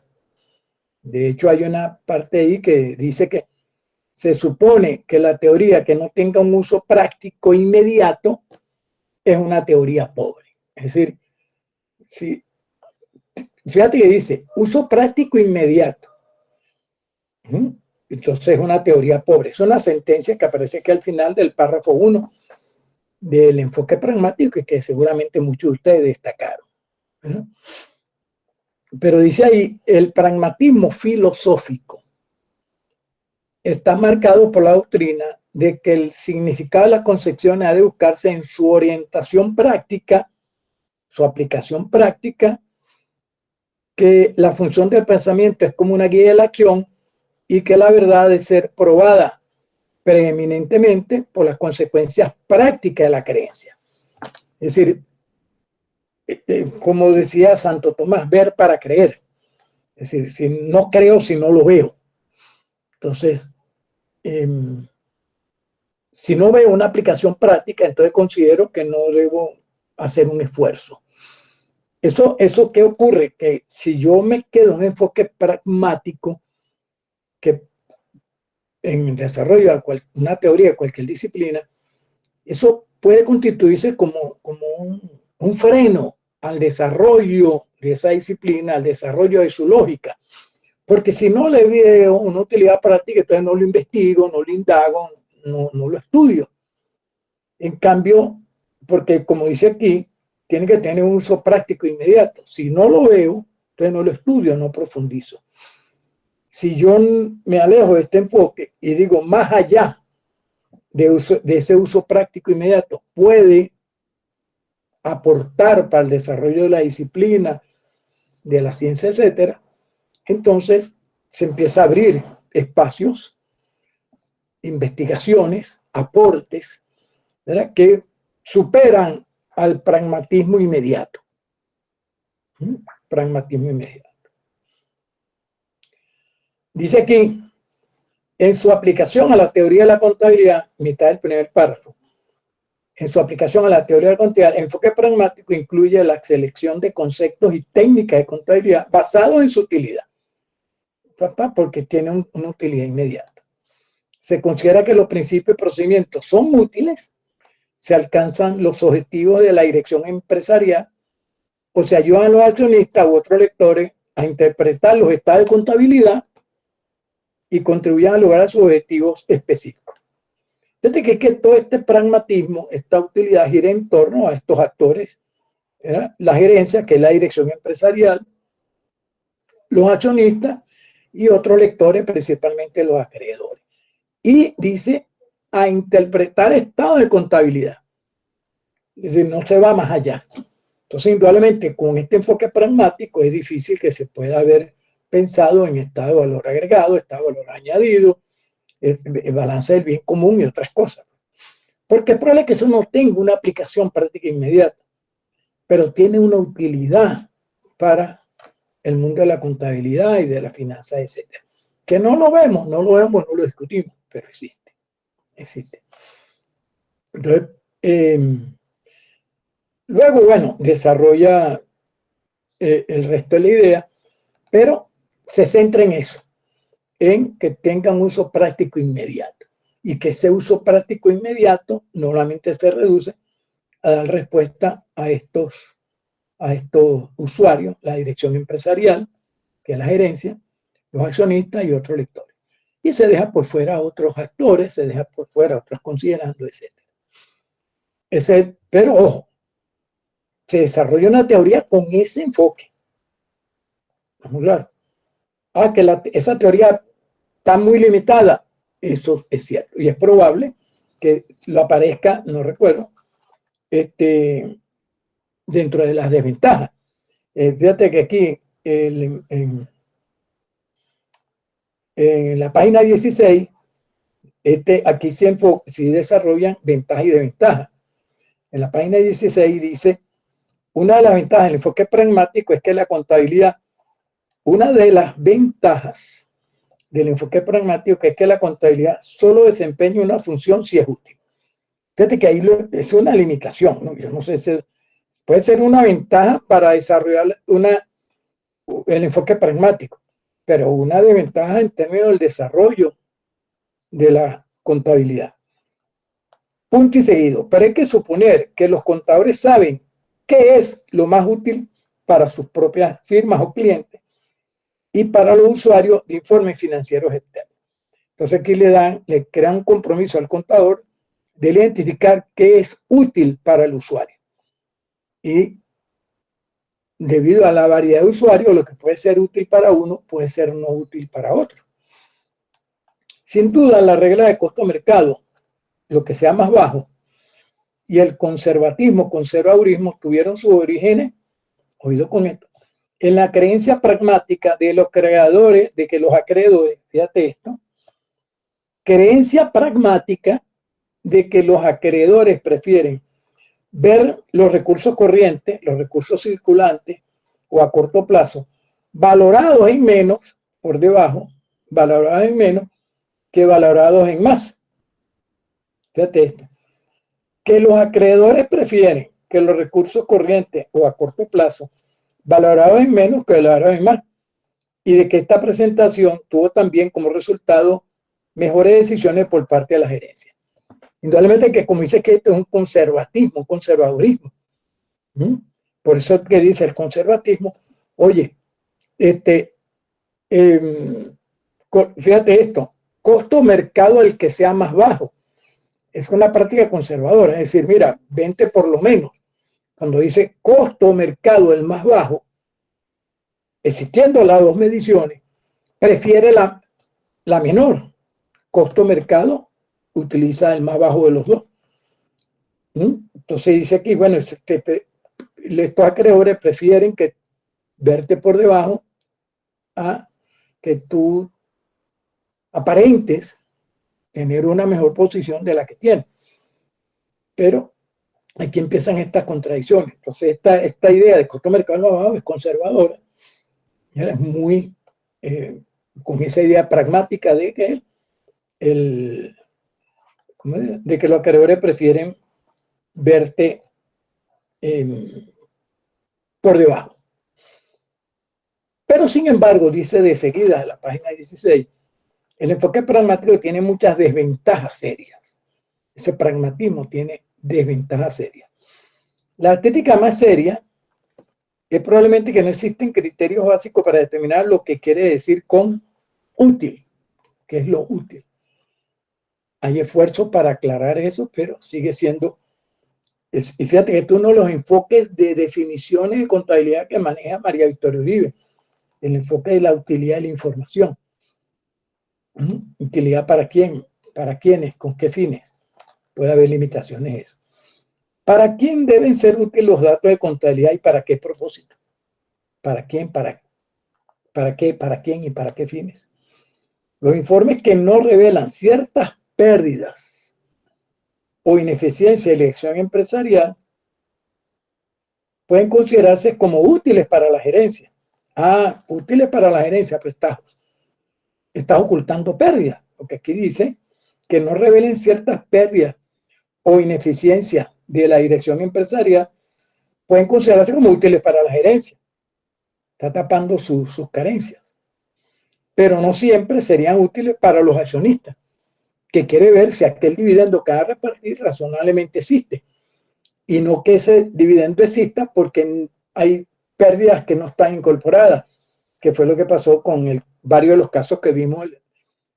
De hecho, hay una parte ahí que dice que se supone que la teoría que no tenga un uso práctico inmediato es una teoría pobre. Es decir, si, fíjate que dice uso práctico inmediato. Entonces es una teoría pobre. Es una sentencia que aparece aquí al final del párrafo 1 del enfoque pragmático y que seguramente muchos de ustedes destacaron. Pero dice ahí, el pragmatismo filosófico está marcado por la doctrina de que el significado de las concepciones ha de buscarse en su orientación práctica, su aplicación práctica, que la función del pensamiento es como una guía de la acción y que la verdad debe ser probada preeminentemente por las consecuencias prácticas de la creencia. Es decir, como decía Santo Tomás, ver para creer. Es decir, si no creo, si no lo veo. Entonces, si no veo una aplicación práctica, entonces considero que no debo hacer un esfuerzo. ¿Eso qué ocurre? Que si yo me quedo en un enfoque pragmático, que en el desarrollo de una teoría de cualquier disciplina, eso puede constituirse como un freno al desarrollo de esa disciplina, al desarrollo de su lógica. Porque si no le veo una utilidad práctica, entonces no lo investigo, no lo indago, no lo estudio. En cambio, porque como dice aquí, tiene que tener un uso práctico inmediato. Si no lo veo, entonces no lo estudio, no profundizo. Si yo me alejo de este enfoque y digo más allá de ese uso práctico inmediato, puede aportar para el desarrollo de la disciplina, de la ciencia, etcétera, entonces se empieza a abrir espacios, investigaciones, aportes, ¿verdad?, que superan al pragmatismo inmediato. Pragmatismo inmediato. Dice aquí, en su aplicación a la teoría de la contabilidad, mitad del primer párrafo, en su aplicación a la teoría de la contabilidad, el enfoque pragmático incluye la selección de conceptos y técnicas de contabilidad basados en su utilidad, porque tiene una utilidad inmediata. Se considera que los principios y procedimientos son útiles, se alcanzan los objetivos de la dirección empresarial o se ayudan a los accionistas u otros lectores a interpretar los estados de contabilidad y contribuyan a lograr sus objetivos específicos. Fíjate que todo este pragmatismo, esta utilidad gira en torno a estos actores, ¿verdad? La gerencia, que es la dirección empresarial, los accionistas y otros lectores, principalmente los acreedores. Y dice a interpretar estados de contabilidad. Es decir, no se va más allá. Entonces, indudablemente, con este enfoque pragmático es difícil que se pueda haber pensado en estado de valor agregado, estado de valor añadido, el balance del bien común y otras cosas. Porque es probable que eso no tenga una aplicación práctica inmediata, pero tiene una utilidad para el mundo de la contabilidad y de la finanza, etc. Que no lo vemos, no lo discutimos, pero existe. Entonces, luego, bueno, desarrolla el resto de la idea, pero se centra en eso, en que tengan uso práctico inmediato y que ese uso práctico inmediato normalmente se reduce a dar respuesta a estos usuarios, la dirección empresarial, que es la gerencia, los accionistas y otros lectores. Y se deja por fuera a otros actores, se deja por fuera a otros considerando, etc. Pero ojo, se desarrolla una teoría con ese enfoque. Vamos a hablar. Que esa teoría está muy limitada. Eso es cierto. Y es probable que lo aparezca, no recuerdo, dentro de las desventajas. Fíjate que aquí, en la página 16, aquí sí desarrollan ventajas y desventajas. en la página 16 dice, una de las ventajas del enfoque pragmático es que la contabilidad, una de las ventajas del enfoque pragmático es que la contabilidad solo desempeña una función si es útil. Fíjate que ahí es una limitación, ¿no? Yo no sé si puede ser una ventaja para desarrollar el enfoque pragmático, pero una desventaja en términos del desarrollo de la contabilidad. Punto y seguido. Pero hay que suponer que los contadores saben qué es lo más útil para sus propias firmas o clientes y para los usuarios de informes financieros externos. Entonces aquí le crean un compromiso al contador de identificar qué es útil para el usuario. Y debido a la variedad de usuarios, lo que puede ser útil para uno puede ser no útil para otro. Sin duda, la regla de costo-mercado, lo que sea más bajo, y el conservadurismo tuvieron sus orígenes, oído con esto, en la creencia pragmática de los creadores, de que los acreedores, fíjate esto, creencia pragmática de que los acreedores prefieren ver los recursos corrientes, los recursos circulantes o a corto plazo, valorados en menos, por debajo, valorados en menos que valorados en más. Fíjate esto. Que los acreedores prefieren que los recursos corrientes o a corto plazo valorados en menos que valorados en más. Y de que esta presentación tuvo también como resultado mejores decisiones por parte de la gerencia. Indudablemente que, como dice, que esto es un conservatismo, un conservadurismo. Por eso que dice el conservatismo, oye, fíjate esto, costo-mercado el que sea más bajo. Es una práctica conservadora, es decir, mira, vente por lo menos. Cuando dice costo-mercado el más bajo, existiendo las dos mediciones, prefiere la menor. Costo-mercado utiliza el más bajo de los dos. Entonces dice aquí, bueno, estos acreedores prefieren que verte por debajo a que tú aparentes tener una mejor posición de la que tienes. Pero aquí empiezan estas contradicciones. Entonces esta idea de costo-mercado más bajo es conservadora. Es muy con esa idea pragmática de que los acreedores prefieren verte por debajo. Pero sin embargo, dice de seguida en la página 16, el enfoque pragmático tiene muchas desventajas serias. Ese pragmatismo tiene desventajas serias. La estética más seria es probablemente que no existen criterios básicos para determinar lo que quiere decir con útil, que es lo útil. Hay esfuerzos para aclarar eso, pero sigue siendo. Y fíjate que esto es uno de los enfoques de definiciones de contabilidad que maneja María Victoria Uribe, el enfoque de la utilidad de la información. ¿Utilidad para quién? ¿Para quiénes? ¿Con qué fines? Puede haber limitaciones eso. ¿Para quién deben ser útiles los datos de contabilidad y para qué propósito? ¿Para quién? ¿Para qué? ¿Para quién? ¿Y para qué fines? Los informes que no revelan ciertas pérdidas o ineficiencia de la dirección empresarial pueden considerarse como útiles para la gerencia. Útiles para la gerencia, pero estás ocultando pérdidas, porque aquí dice que no revelen ciertas pérdidas o ineficiencia de la dirección empresarial, pueden considerarse como útiles para la gerencia. Está tapando sus carencias. Pero no siempre serían útiles para los accionistas, que quiere ver si aquel dividendo que va a repartir razonablemente existe. Y no que ese dividendo exista porque hay pérdidas que no están incorporadas, que fue lo que pasó con varios de los casos que vimos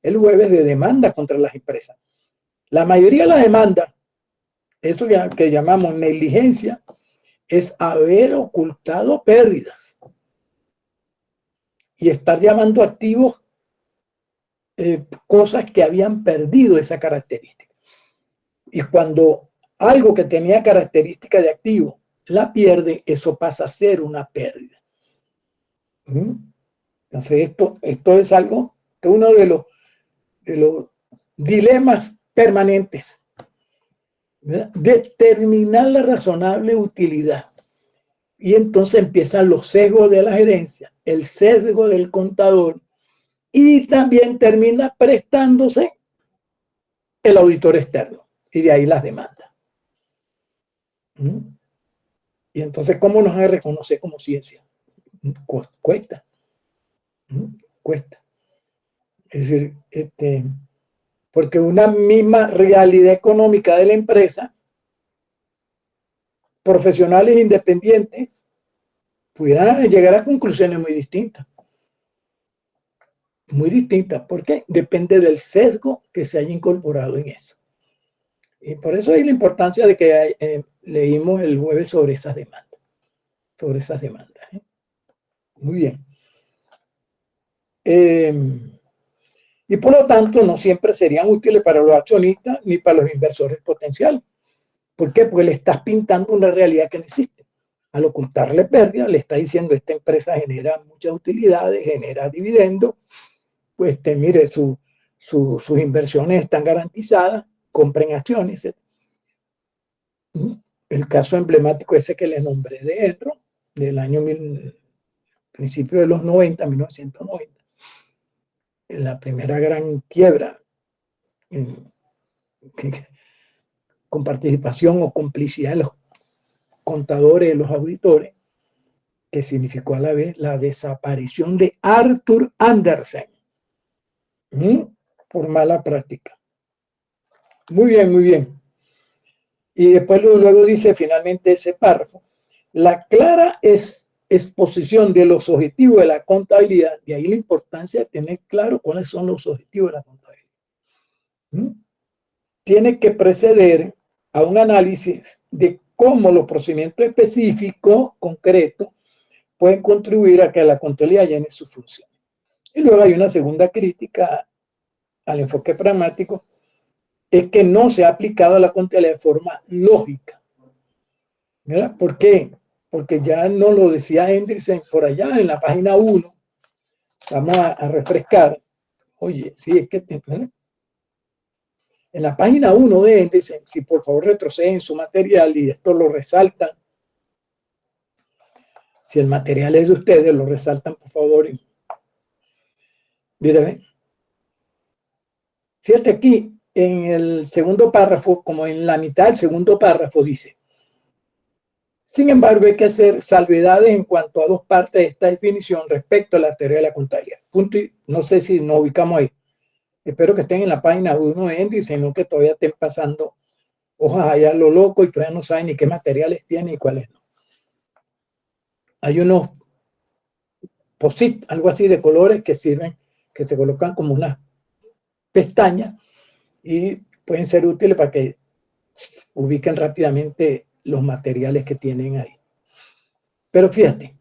el jueves de demanda contra las empresas. La mayoría de las demandas, eso que llamamos negligencia, es haber ocultado pérdidas y estar llamando activos cosas que habían perdido esa característica. Y cuando algo que tenía característica de activo la pierde, eso pasa a ser una pérdida. Entonces esto es algo, que uno de los dilemas permanentes ¿verdad? Determinar la razonable utilidad. Y entonces empiezan los sesgos de la gerencia, el sesgo del contador, y también termina prestándose el auditor externo. Y de ahí las demandas. Y entonces, ¿cómo nos van a reconocer como ciencia? Cuesta. Cuesta. Es decir, porque una misma realidad económica de la empresa, profesionales independientes, pudieran llegar a conclusiones muy distintas. Muy distintas. ¿Por qué? Depende del sesgo que se haya incorporado en eso. Y por eso hay la importancia de que leímos el jueves sobre esas demandas. Sobre esas demandas. Muy bien. Y por lo tanto, no siempre serían útiles para los accionistas ni para los inversores potenciales. ¿Por qué? Porque le estás pintando una realidad que no existe. Al ocultarle pérdida, le está diciendo esta empresa genera muchas utilidades, genera dividendos, pues mire, sus inversiones están garantizadas, compren acciones, etc. El caso emblemático ese que les nombré de Enron, del año principio de los 90, 1990, en la primera gran quiebra con participación o complicidad de los contadores, de los auditores, que significó a la vez la desaparición de Arthur Andersen por mala práctica. Muy bien, muy bien. Y después luego dice finalmente ese párrafo, la clara exposición de los objetivos de la contabilidad, de ahí la importancia de tener claro cuáles son los objetivos de la contabilidad. Tiene que preceder a un análisis de cómo los procedimientos específicos, concretos, pueden contribuir a que la contabilidad llene su función. Y luego hay una segunda crítica al enfoque pragmático, es que no se ha aplicado a la contabilidad de forma lógica. ¿Verdad? ¿Por qué? Porque ya no lo decía Hendriksen por allá en la página 1. Vamos a refrescar. Oye, sí, es que en la página 1 de Hendriksen, si por favor retroceden su material y esto lo resaltan, si el material es de ustedes, lo resaltan por favor. Mira, fíjate aquí, en el segundo párrafo, como en la mitad del segundo párrafo, dice: sin embargo, hay que hacer salvedades en cuanto a dos partes de esta definición respecto a la teoría de la contabilidad. Punto y no sé si nos ubicamos ahí. Espero que estén en la página 1 de Hendriksen, sino que todavía estén pasando hojas allá a lo loco y todavía no saben ni qué materiales tienen y cuáles no. Hay unos posit, algo así de colores que sirven, que se colocan como unas pestañas y pueden ser útiles para que ubiquen rápidamente los materiales que tienen ahí. Pero fíjate,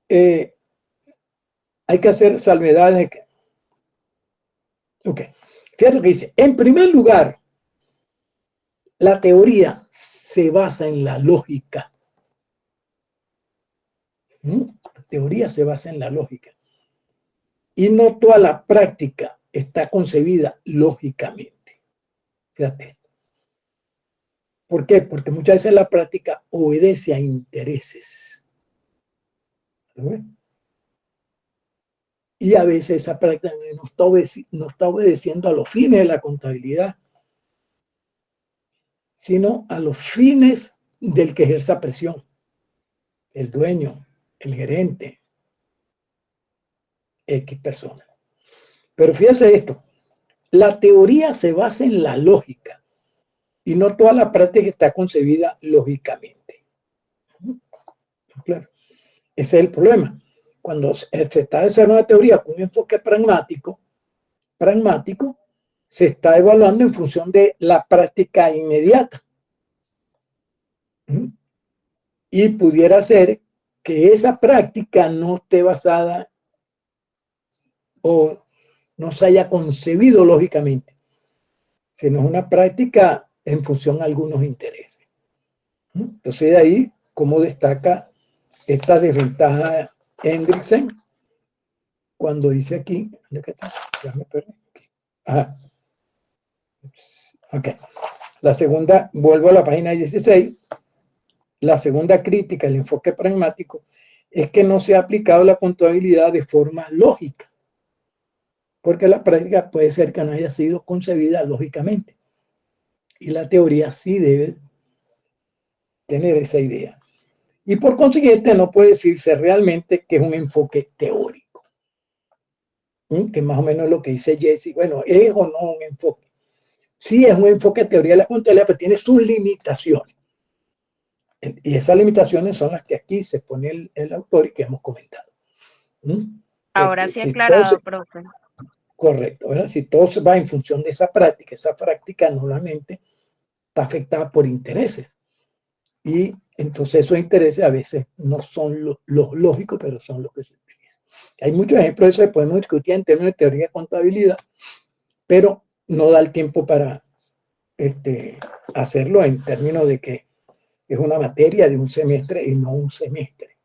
hay que hacer salvedades de que... Ok, fíjate lo que dice. En primer lugar, la teoría se basa en la lógica. La teoría se basa en la lógica. Y no toda la práctica está concebida lógicamente. Fíjate esto. ¿Por qué? Porque muchas veces la práctica obedece a intereses. ¿Ves? Y a veces esa práctica no está obedeciendo a los fines de la contabilidad, sino a los fines del que ejerza presión. El dueño, el gerente, X persona. Pero fíjese esto, la teoría se basa en la lógica y no toda la práctica está concebida lógicamente. Claro, ese es el problema. Cuando se está desarrollando una teoría con un enfoque pragmático, se está evaluando en función de la práctica inmediata. Y pudiera ser que esa práctica no esté basada o no se haya concebido lógicamente, sino es una práctica en función a algunos intereses. Entonces de ahí, cómo destaca esta desventaja Hendriksen cuando dice aquí, ¿dónde está? Ya me perdí. Ajá. Ok. La segunda, vuelvo a la página 16, la segunda crítica al enfoque pragmático es que no se ha aplicado la contabilidad de forma lógica, porque la práctica puede ser que no haya sido concebida lógicamente, y la teoría sí debe tener esa idea. Y por consiguiente no puede decirse realmente que es un enfoque teórico, que más o menos lo que dice Jesse. Bueno, ¿es o no un enfoque? Sí, es un enfoque de teoría de la contabilidad, pero tiene sus limitaciones. Y esas limitaciones son las que aquí se pone el autor y que hemos comentado. Ahora sí Si aclarado, profe. Correcto. ¿Verdad? Si todo se va en función de esa práctica normalmente está afectada por intereses. Y entonces esos intereses a veces no son los lógicos, pero son los que se utilizan. Hay muchos ejemplos de eso que podemos discutir en términos de teoría de contabilidad, pero no da el tiempo para hacerlo en términos de que es una materia de un semestre y no un semestre,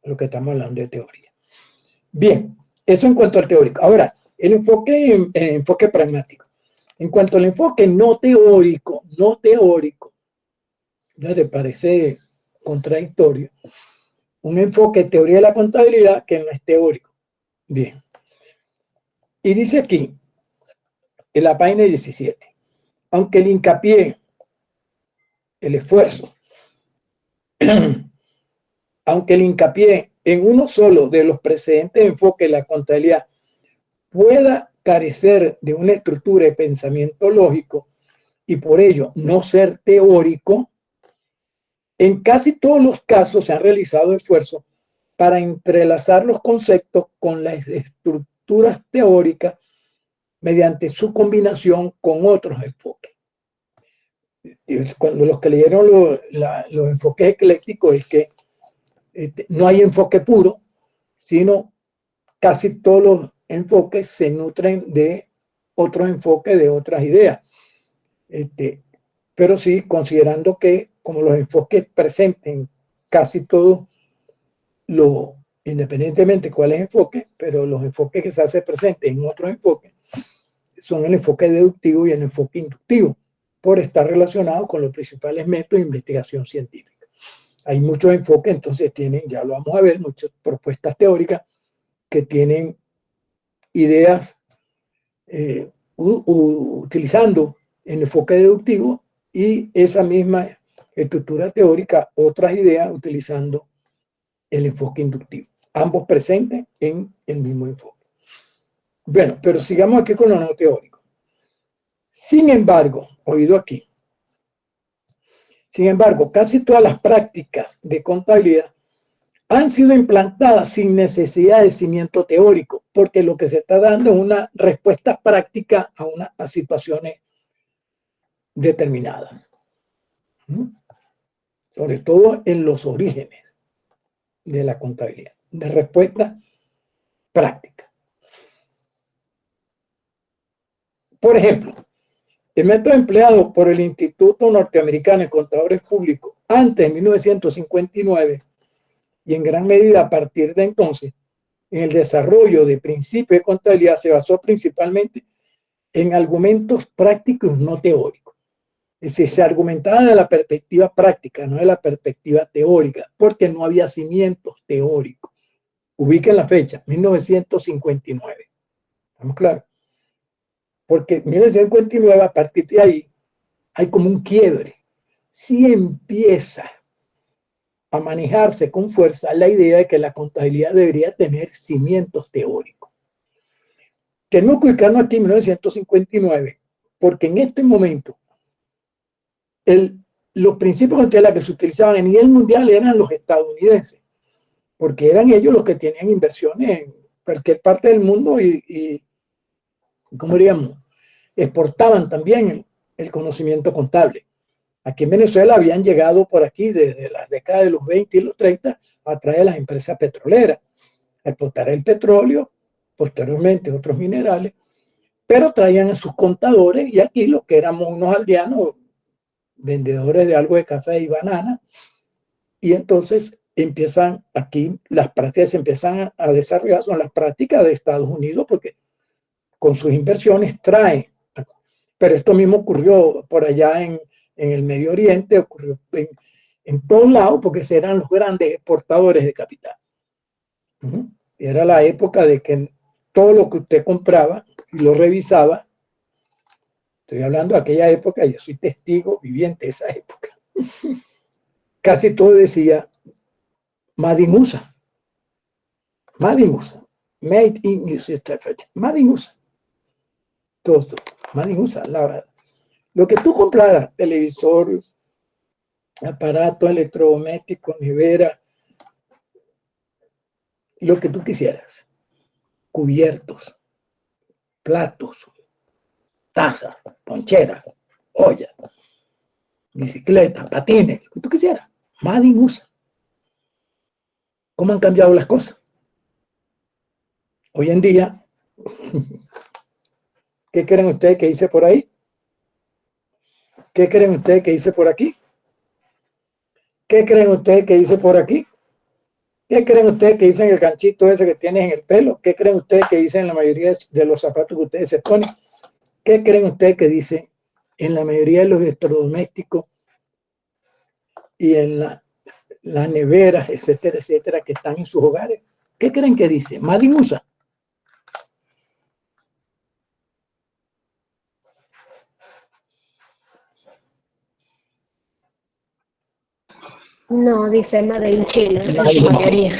lo que estamos hablando de teoría. Bien, eso en cuanto al teórico. Ahora, el enfoque pragmático. En cuanto al enfoque no teórico, ¿no te parece contradictorio? Un enfoque de teoría de la contabilidad que no es teórico. Bien. Y dice aquí, en la página 17, aunque el hincapié, el esfuerzo, aunque el hincapié en uno solo de los precedentes enfoques de la contabilidad pueda carecer de una estructura de pensamiento lógico y por ello no ser teórico, en casi todos los casos se han realizado esfuerzos para entrelazar los conceptos con las estructuras teóricas mediante su combinación con otros enfoques. Cuando los que leyeron los enfoques eclécticos es que no hay enfoque puro, sino casi todos los enfoques se nutren de otros enfoques, de otras ideas. Pero sí, considerando que como los enfoques presenten casi todo independientemente cuál es el enfoque, pero los enfoques que se hacen presentes en otros enfoques son el enfoque deductivo y el enfoque inductivo, por estar relacionados con los principales métodos de investigación científica. Hay muchos enfoques, entonces tienen, ya lo vamos a ver, muchas propuestas teóricas que tienen ideas utilizando el enfoque deductivo y esa misma estructura teórica, otras ideas utilizando el enfoque inductivo. Ambos presentes en el mismo enfoque. Bueno, pero sigamos aquí con lo no teórico. Sin embargo, oído aquí, sin embargo, casi todas las prácticas de contabilidad han sido implantadas sin necesidad de cimiento teórico, porque lo que se está dando es una respuesta práctica a situaciones determinadas. Sobre todo en los orígenes de la contabilidad, de respuesta práctica. Por ejemplo, el método empleado por el Instituto Norteamericano de Contadores Públicos antes de 1959 y en gran medida a partir de entonces, en el desarrollo de principios de contabilidad se basó principalmente en argumentos prácticos no teóricos. Es decir, se argumentaba de la perspectiva práctica, no de la perspectiva teórica, porque no había cimientos teóricos. Ubiquen la fecha, 1959. ¿Estamos claros? Porque 1959, a partir de ahí, hay como un quiebre. Sí empieza a manejarse con fuerza la idea de que la contabilidad debería tener cimientos teóricos. Tenemos que ubicarnos aquí en 1959, porque en este momento los principios de contabilidad que se utilizaban a nivel mundial eran los estadounidenses, porque eran ellos los que tenían inversiones en cualquier parte del mundo y ¿cómo diríamos? Exportaban también el conocimiento contable. Aquí en Venezuela habían llegado por aquí desde las décadas de los 20 y los 30 a traer las empresas petroleras, a exportar el petróleo, posteriormente otros minerales, pero traían a sus contadores y aquí los que éramos unos aldeanos, vendedores de algo de café y banana, y entonces empiezan aquí, las prácticas se empiezan a desarrollar, son las prácticas de Estados Unidos, porque con sus inversiones traen. Pero esto mismo ocurrió por allá en el Medio Oriente, ocurrió en todos lados, porque eran los grandes exportadores de capital. Era la época de que todo lo que usted compraba y lo revisaba, estoy hablando de aquella época, yo soy testigo viviente de esa época, casi todo decía Made in USA. Made in USA. Made in USA. Made in USA. Todo. Made in USA. Lo que tú compraras, televisor, aparato electrodoméstico, nevera, lo que tú quisieras. Cubiertos, platos, tazas, poncheras, ollas, bicicletas, patines, lo que tú quisieras. Made in USA. ¿Cómo han cambiado las cosas? Hoy en día, ¿qué creen ustedes que hice por ahí? ¿Qué creen ustedes que hice por aquí? ¿Qué creen ustedes que hice por aquí? ¿Qué creen ustedes que dicen el ganchito ese que tienes en el pelo? ¿Qué creen ustedes que dicen en la mayoría de los zapatos que ustedes se ponen? ¿Qué creen ustedes que dicen en la mayoría de los electrodomésticos y en las neveras, etcétera, etcétera, que están en sus hogares? ¿Qué creen que dice? Made in USA. No, dice Made in Chile en Made su in Chile. mayoría.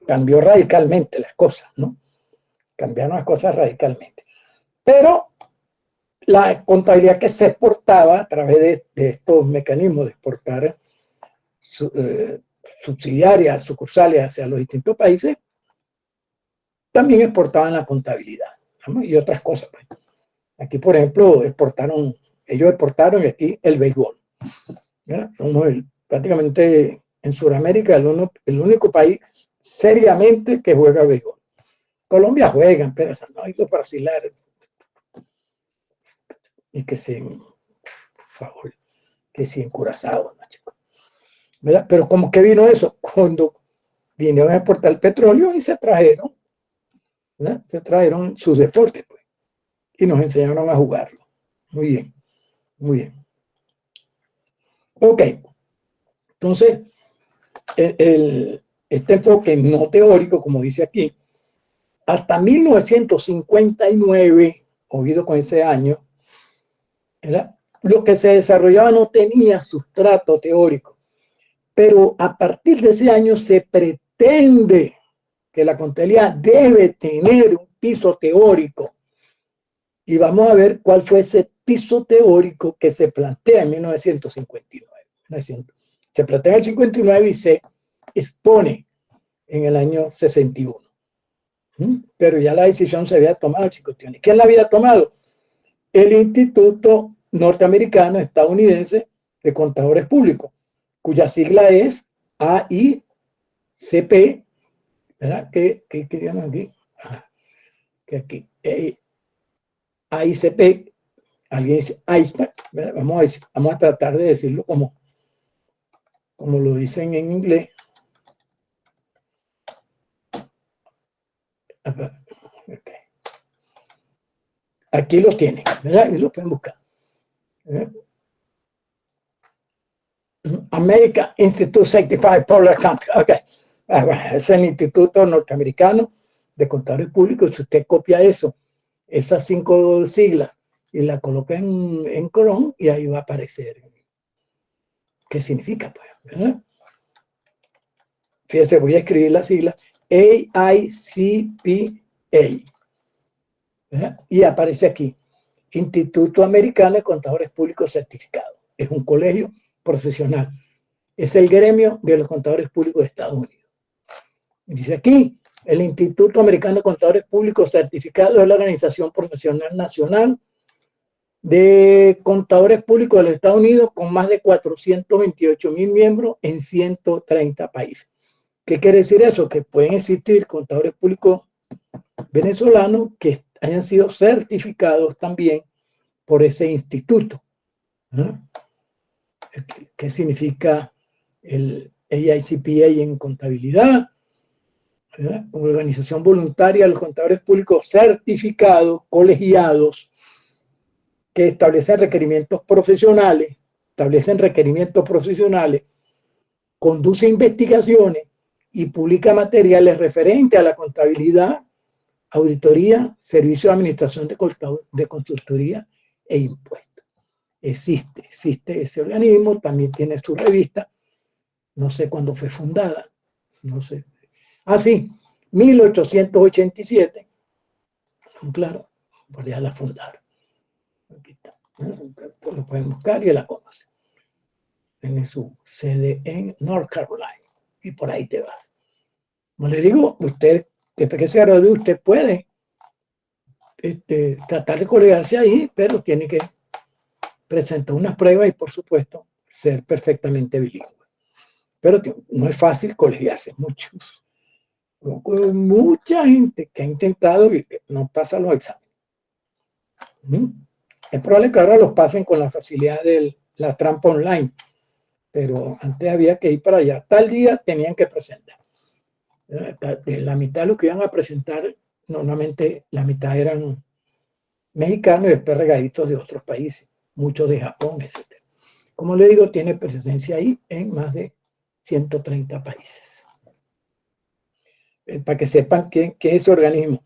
Cambió radicalmente las cosas, ¿no? Cambiaron las cosas radicalmente. Pero la contabilidad que se exportaba a través de estos mecanismos de exportar subsidiarias, sucursales hacia los distintos países, también exportaban la contabilidad, ¿no? Y otras cosas. Pues. Aquí, por ejemplo, ellos exportaron aquí el béisbol. ¿Verdad? Somos prácticamente en Sudamérica el único país seriamente que juega béisbol. Colombia juegan, pero no hay los brasileños. Y que por favor, que en Curazao, ¿no, chicos? ¿Verdad? Pero como que vino eso, cuando vinieron a exportar el petróleo y se trajeron, ¿verdad? Se trajeron sus deportes, pues, y nos enseñaron a jugarlo. Muy bien, muy bien. Ok, entonces, este enfoque no teórico, como dice aquí, hasta 1959, oído con ese año, ¿verdad? Lo que se desarrollaba no tenía sustrato teórico, pero a partir de ese año se pretende que la contabilidad debe tener un piso teórico. Y vamos a ver cuál fue ese piso teórico que se plantea en 1959. Se plantea en el 59 y se expone en el año 61. Pero ya la decisión se había tomado, chicos. ¿Quién la había tomado? El Instituto Norteamericano Estadounidense de Contadores Públicos, cuya sigla es AICP, ¿verdad? ¿Qué queríamos aquí? Que aquí, AICP, alguien dice AISPAC, vamos a tratar de decirlo como lo dicen en inglés. Okay. Aquí lo tienen, ¿verdad? Y lo pueden buscar. American Institute Certified Public Accounting. Ok. Es el Instituto Norteamericano de Contadores Públicos. Si usted copia eso, esas 5 siglas, y la coloca en Chrome, y ahí va a aparecer. ¿Qué significa? Pues, ¿verdad? Fíjense, voy a escribir las siglas. AICPA. ¿Verdad? Y aparece aquí. Instituto Americano de Contadores Públicos Certificados. Es un colegio profesional. Es el gremio de los contadores públicos de Estados Unidos. Dice aquí, el Instituto Americano de Contadores Públicos Certificados es la organización profesional nacional de contadores públicos de los Estados Unidos con más de 428,000 miembros en 130 países. ¿Qué quiere decir eso? Que pueden existir contadores públicos venezolanos que hayan sido certificados también por ese instituto. ¿No? ¿Qué significa el AICPA en contabilidad? ¿Verdad? Una organización voluntaria de los contadores públicos certificados, colegiados, que establecen requerimientos profesionales, conduce investigaciones y publica materiales referentes a la contabilidad, auditoría, servicio de administración de consultoría e impuestos. Existe ese organismo, también tiene su revista, no sé cuándo fue fundada, no sé. Ah, sí, 1887, claro, por ya la fundaron. Aquí está, lo pueden buscar y la conocen. Tiene su sede en North Carolina y por ahí te va. Como le digo, usted, después que se gradúe, usted puede tratar de colegiarse ahí, pero tiene que presentar unas pruebas y, por supuesto, ser perfectamente bilingüe. Pero no es fácil colegiarse. Mucha gente que ha intentado y no pasa los exámenes. Es probable que ahora los pasen con la facilidad de la trampa online, pero antes había que ir para allá. Tal día tenían que presentar. La mitad de lo que iban a presentar, normalmente la mitad eran mexicanos y después regaditos de otros países, muchos de Japón, etc. Como le digo, tiene presencia ahí en más de 130 países. Para que sepan qué es ese organismo,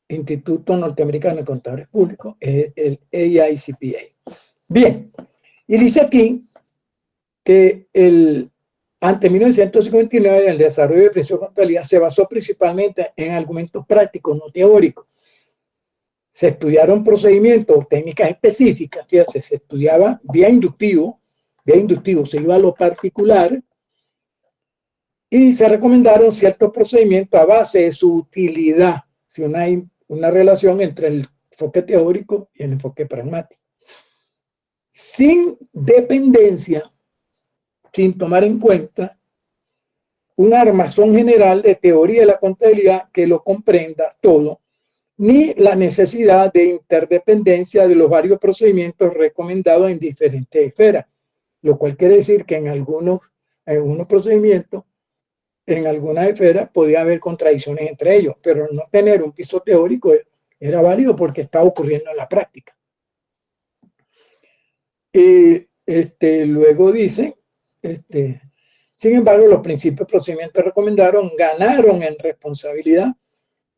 Instituto Norteamericano de Contadores Públicos, es el AICPA. Bien, y dice aquí que ante 1959 el desarrollo de principios de contabilidad se basó principalmente en argumentos prácticos, no teóricos. Se estudiaron procedimientos o técnicas específicas, fíjate, se estudiaba vía inductivo, se iba a lo particular y se recomendaron ciertos procedimientos a base de su utilidad, si hay una relación entre el enfoque teórico y el enfoque pragmático. Sin dependencia, sin tomar en cuenta un armazón general de teoría de la contabilidad que lo comprenda todo, ni la necesidad de interdependencia de los varios procedimientos recomendados en diferentes esferas, lo cual quiere decir que en algunos procedimientos, en algunas esferas podía haber contradicciones entre ellos, pero no tener un piso teórico era válido porque estaba ocurriendo en la práctica. Luego dice, sin embargo, los principios de procedimiento recomendaron ganaron en responsabilidad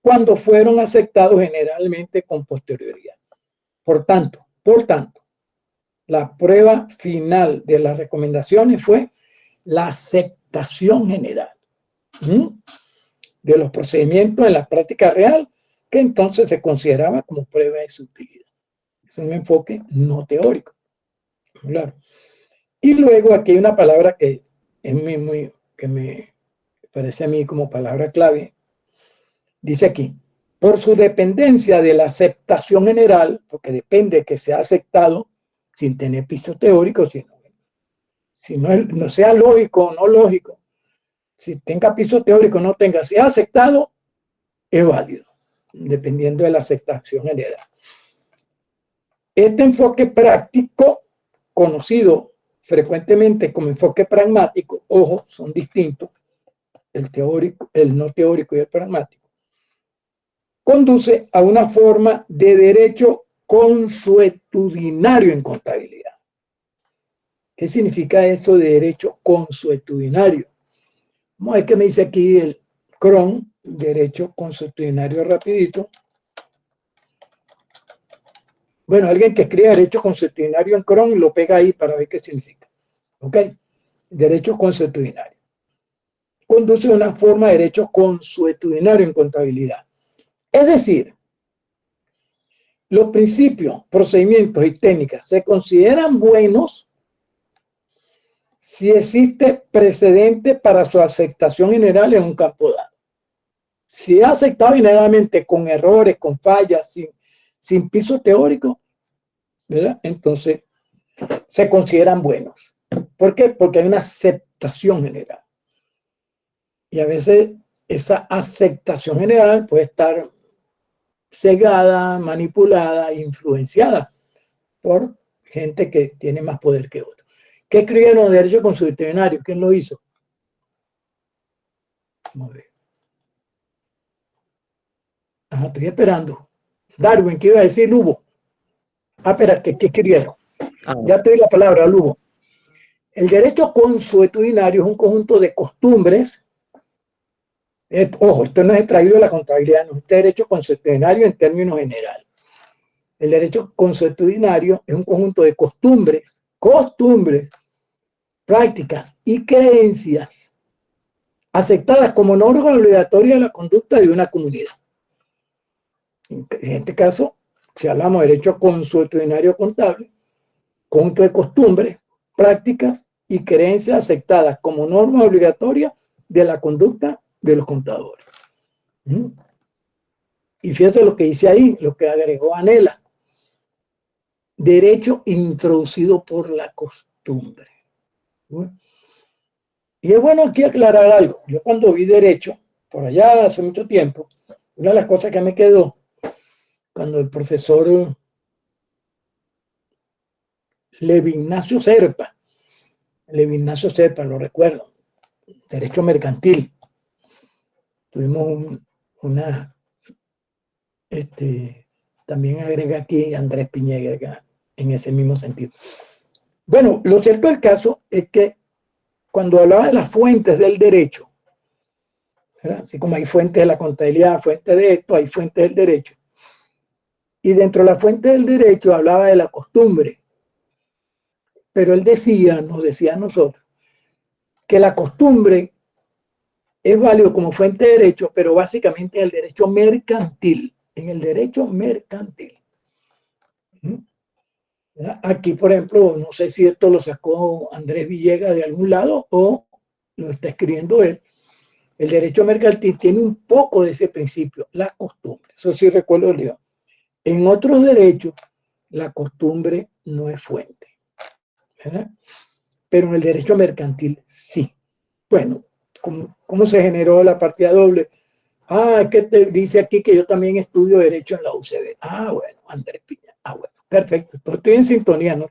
cuando fueron aceptados generalmente con posterioridad. Por tanto, la prueba final de las recomendaciones fue la aceptación general de los procedimientos en la práctica real, que entonces se consideraba como prueba de su utilidad. Es un enfoque no teórico. Claro. Y luego aquí hay una palabra que que me parece a mí como palabra clave. Dice aquí, por su dependencia de la aceptación general, porque depende que sea aceptado sin tener piso teórico, si no sea lógico o no lógico, si tenga piso teórico o no tenga, si es aceptado, es válido, dependiendo de la aceptación general. Este enfoque práctico, conocido frecuentemente como enfoque pragmático, ojo, son distintos, el teórico, el no teórico y el pragmático, conduce a una forma de derecho consuetudinario en contabilidad. ¿Qué significa eso de derecho consuetudinario? Vamos a ver qué me dice aquí el CRON, derecho consuetudinario rapidito. Bueno, alguien que escriba derecho consuetudinario en CRON lo pega ahí para ver qué significa. ¿Ok? Derecho consuetudinario. Conduce a una forma de derecho consuetudinario en contabilidad. Es decir, los principios, procedimientos y técnicas se consideran buenos si existe precedente para su aceptación general en un campo dado. Si es aceptado generalmente con errores, con fallas, sin piso teórico, ¿verdad? Entonces se consideran buenos. ¿Por qué? Porque hay una aceptación general. Y a veces esa aceptación general puede estar cegada, manipulada, influenciada por gente que tiene más poder que otros. ¿Qué escribieron de derecho consuetudinario? ¿Quién lo hizo? Vamos a ver. Estoy esperando. Darwin, ¿qué iba a decir? Hubo. Espera, ¿qué escribieron? Ah, Ya te doy la palabra, Lugo. El derecho consuetudinario es un conjunto de costumbres. Ojo, esto no es extraído de la contabilidad, no, este derecho consuetudinario en términos generales. El derecho consuetudinario es un conjunto de costumbres, prácticas y creencias aceptadas como norma obligatoria de la conducta de una comunidad. En este caso, si hablamos de derecho consuetudinario contable, conjunto de costumbres, prácticas y creencias aceptadas como norma obligatoria de la conducta de los contadores. Y fíjense lo que dice ahí, lo que agregó Anela. Derecho introducido por la costumbre. Y es bueno aquí aclarar algo. Yo cuando vi derecho, por allá hace mucho tiempo, una de las cosas que me quedó, cuando el profesor Levi-Ignacio Serpa, lo recuerdo, derecho mercantil, tuvimos también agrega aquí Andrés Piñega en ese mismo sentido. Bueno, lo cierto del caso es que cuando hablaba de las fuentes del derecho, ¿verdad? Así como hay fuentes de la contabilidad, fuentes de esto, hay fuentes del derecho. Y dentro de la fuente del derecho hablaba de la costumbre. Pero él decía, nos decía a nosotros, que la costumbre es válido como fuente de derecho, pero básicamente en el derecho mercantil. En el derecho mercantil. Aquí, por ejemplo, no sé si esto lo sacó Andrés Villegas de algún lado o lo está escribiendo él. El derecho mercantil tiene un poco de ese principio, la costumbre. Eso sí recuerdo, León. En otros derechos, la costumbre no es fuente, ¿verdad? Pero en el derecho mercantil sí. Bueno, ¿cómo se generó la partida doble? Es que te dice aquí que yo también estudio derecho en la UCB. Bueno, Andrés Piña. Bueno, perfecto. Estoy en sintonía, no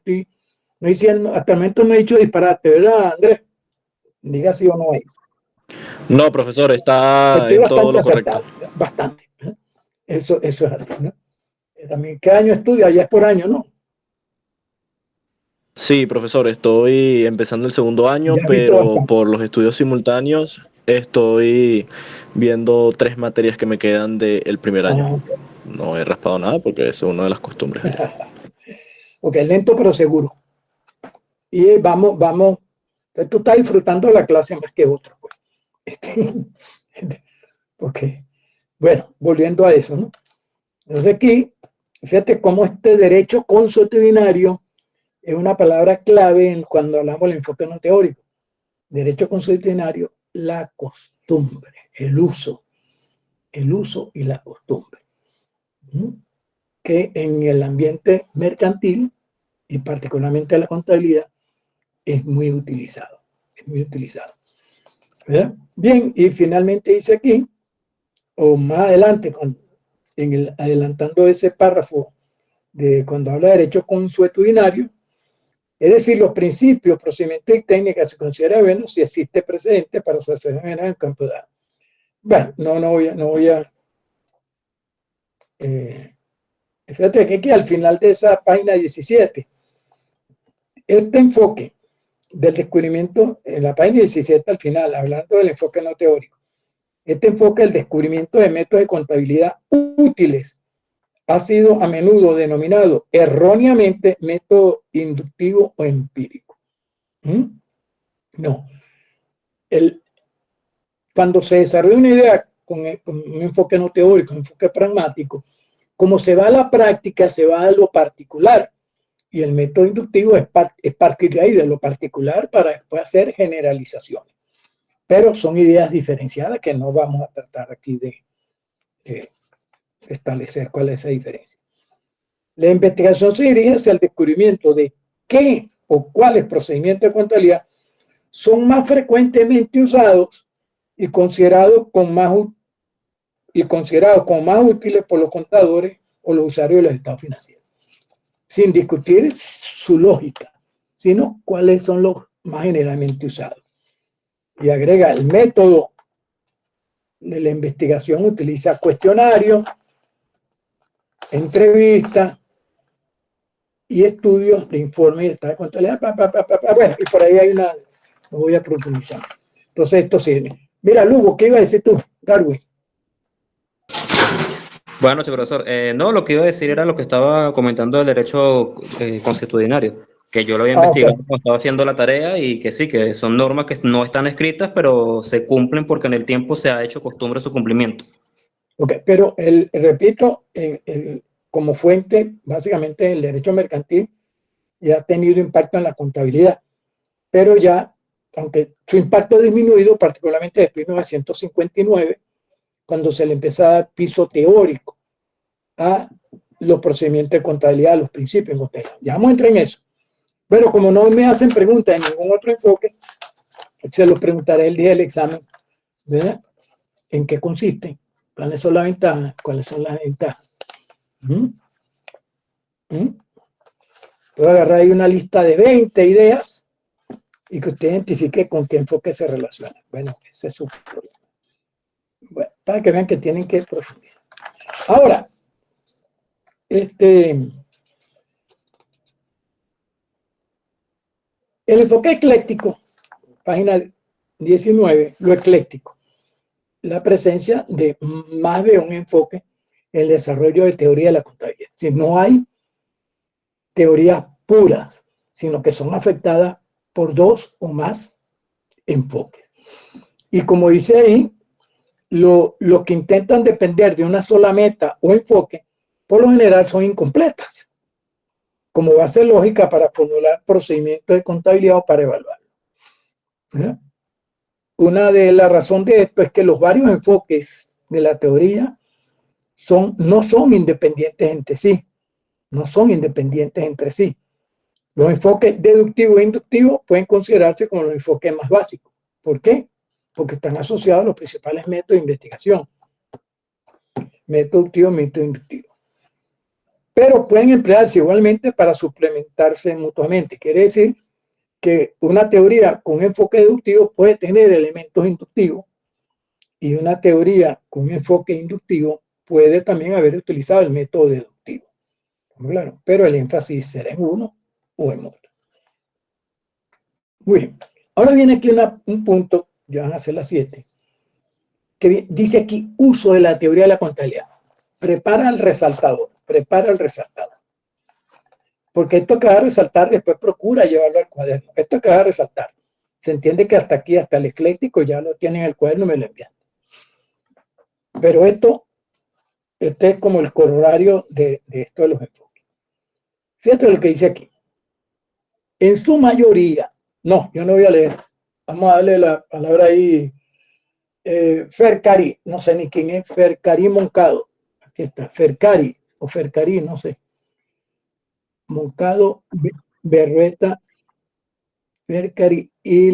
diciendo, hasta el momento no he dicho disparate, ¿verdad, Andrés? Diga sí o no ahí. no, profesor, está Estoy en todo bastante lo correcto. acertado, bastante. Eso es así, ¿no? También, ¿qué año estudia? Ya es por año, ¿no? Sí, profesor, estoy empezando el segundo año, Ya he visto pero bastante. por los estudios simultáneos estoy viendo 3 materias que me quedan del primer año. Ok. No he raspado nada porque es una de las costumbres allá. Ok, lento pero seguro. Y vamos. Tú estás disfrutando la clase más que otro, pues. Ok. Bueno, volviendo a eso, ¿no? Entonces aquí, fíjate cómo este derecho consuetudinario es una palabra clave cuando hablamos del enfoque no teórico. Derecho consuetudinario, la costumbre, el uso y la costumbre. Que en el ambiente mercantil y particularmente la contabilidad es muy utilizado. ¿Verdad? Bien, y finalmente dice aquí, o más adelante, adelantando ese párrafo de cuando habla de derecho consuetudinario, es decir, los principios, procedimientos y técnicas se considera bueno si existe precedente para asociación en el campo de datos. Bueno, no voy a fíjate que al final de esa página 17, este enfoque del descubrimiento, en la página 17 al final, hablando del enfoque no teórico, este enfoque del descubrimiento de métodos de contabilidad útiles ha sido a menudo denominado erróneamente método inductivo o empírico. No. Cuando se desarrolla una idea con un enfoque no teórico, un enfoque pragmático, como se va a la práctica, se va a lo particular. Y el método inductivo es partir de ahí, de lo particular, para después hacer generalizaciones. Pero son ideas diferenciadas que no vamos a tratar aquí de establecer cuál es esa diferencia. La investigación se dirige hacia el descubrimiento de qué o cuáles procedimientos de contabilidad son más frecuentemente usados y considerados como más útiles por los contadores o los usuarios de los estados financieros, sin discutir su lógica, sino cuáles son los más generalmente usados. Y agrega, el método de la investigación utiliza cuestionarios, entrevistas, y estudios de informe y estado de contabilidad. Bueno, y por ahí hay una, no voy a profundizar. Entonces, esto sirve. Mira, Lugo, ¿qué iba a decir tú, Darwin? Buenas noches, profesor. No, lo que iba a decir era lo que estaba comentando del derecho consuetudinario, que yo lo había Ah, ok. investigado cuando estaba haciendo la tarea y que sí, que son normas que no están escritas, pero se cumplen porque en el tiempo se ha hecho costumbre su cumplimiento. Ok, pero repito, como fuente, básicamente el derecho mercantil ya ha tenido impacto en la contabilidad, pero ya, aunque su impacto ha disminuido, particularmente después de 1959, cuando se le empieza a dar piso teórico a los procedimientos de contabilidad, a los principios de contabilidad. Ya vamos a entrar en eso. Bueno, como no me hacen preguntas en ningún otro enfoque, se los preguntaré el día del examen, ¿verdad? ¿En qué consiste? ¿Cuáles son las ventajas? ¿Cuáles son las ventajas? Puedo agarrar ahí una lista de 20 ideas y que usted identifique con qué enfoque se relaciona. Bueno, ese es su problema. Bueno, para que vean que tienen que profundizar. Ahora, el enfoque ecléctico, página 19, lo ecléctico, la presencia de más de un enfoque en el desarrollo de teoría de la contabilidad. Si no hay teorías puras, sino que son afectadas por dos o más enfoques. Y como dice ahí, los que intentan depender de una sola meta o enfoque, por lo general son incompletas, como base lógica para formular procedimientos de contabilidad o para evaluar. ¿Sí? Una de las razones de esto es que los varios enfoques de la teoría no son independientes entre sí, no son independientes entre sí. Los enfoques deductivo e inductivo pueden considerarse como los enfoques más básicos. ¿Por qué? Porque están asociados a los principales métodos de investigación. Método deductivo, método inductivo. Pero pueden emplearse igualmente para suplementarse mutuamente. Quiere decir que una teoría con enfoque deductivo puede tener elementos inductivos y una teoría con enfoque inductivo puede también haber utilizado el método deductivo. Claro, pero el énfasis será en uno o en otro. Muy bien. Ahora viene aquí un punto, ya van a ser las 7, que dice aquí uso de la teoría de la contabilidad. Prepara el resaltador, prepara el resaltador. Porque esto que va a resaltar, después procura llevarlo al cuaderno. Esto que va a resaltar. Se entiende que hasta aquí, hasta el ecléctico, ya lo tienen en el cuaderno y me lo envían. Pero este es como el corolario de esto de los enfoques. Fíjate lo que dice aquí. En su mayoría, no, yo no voy a leer. Vamos a darle la palabra ahí. Fercari, no sé ni quién es, Fercari Moncado. Aquí está, Fercari o Fercari, no sé. Moncado, Berrueta, Fercari y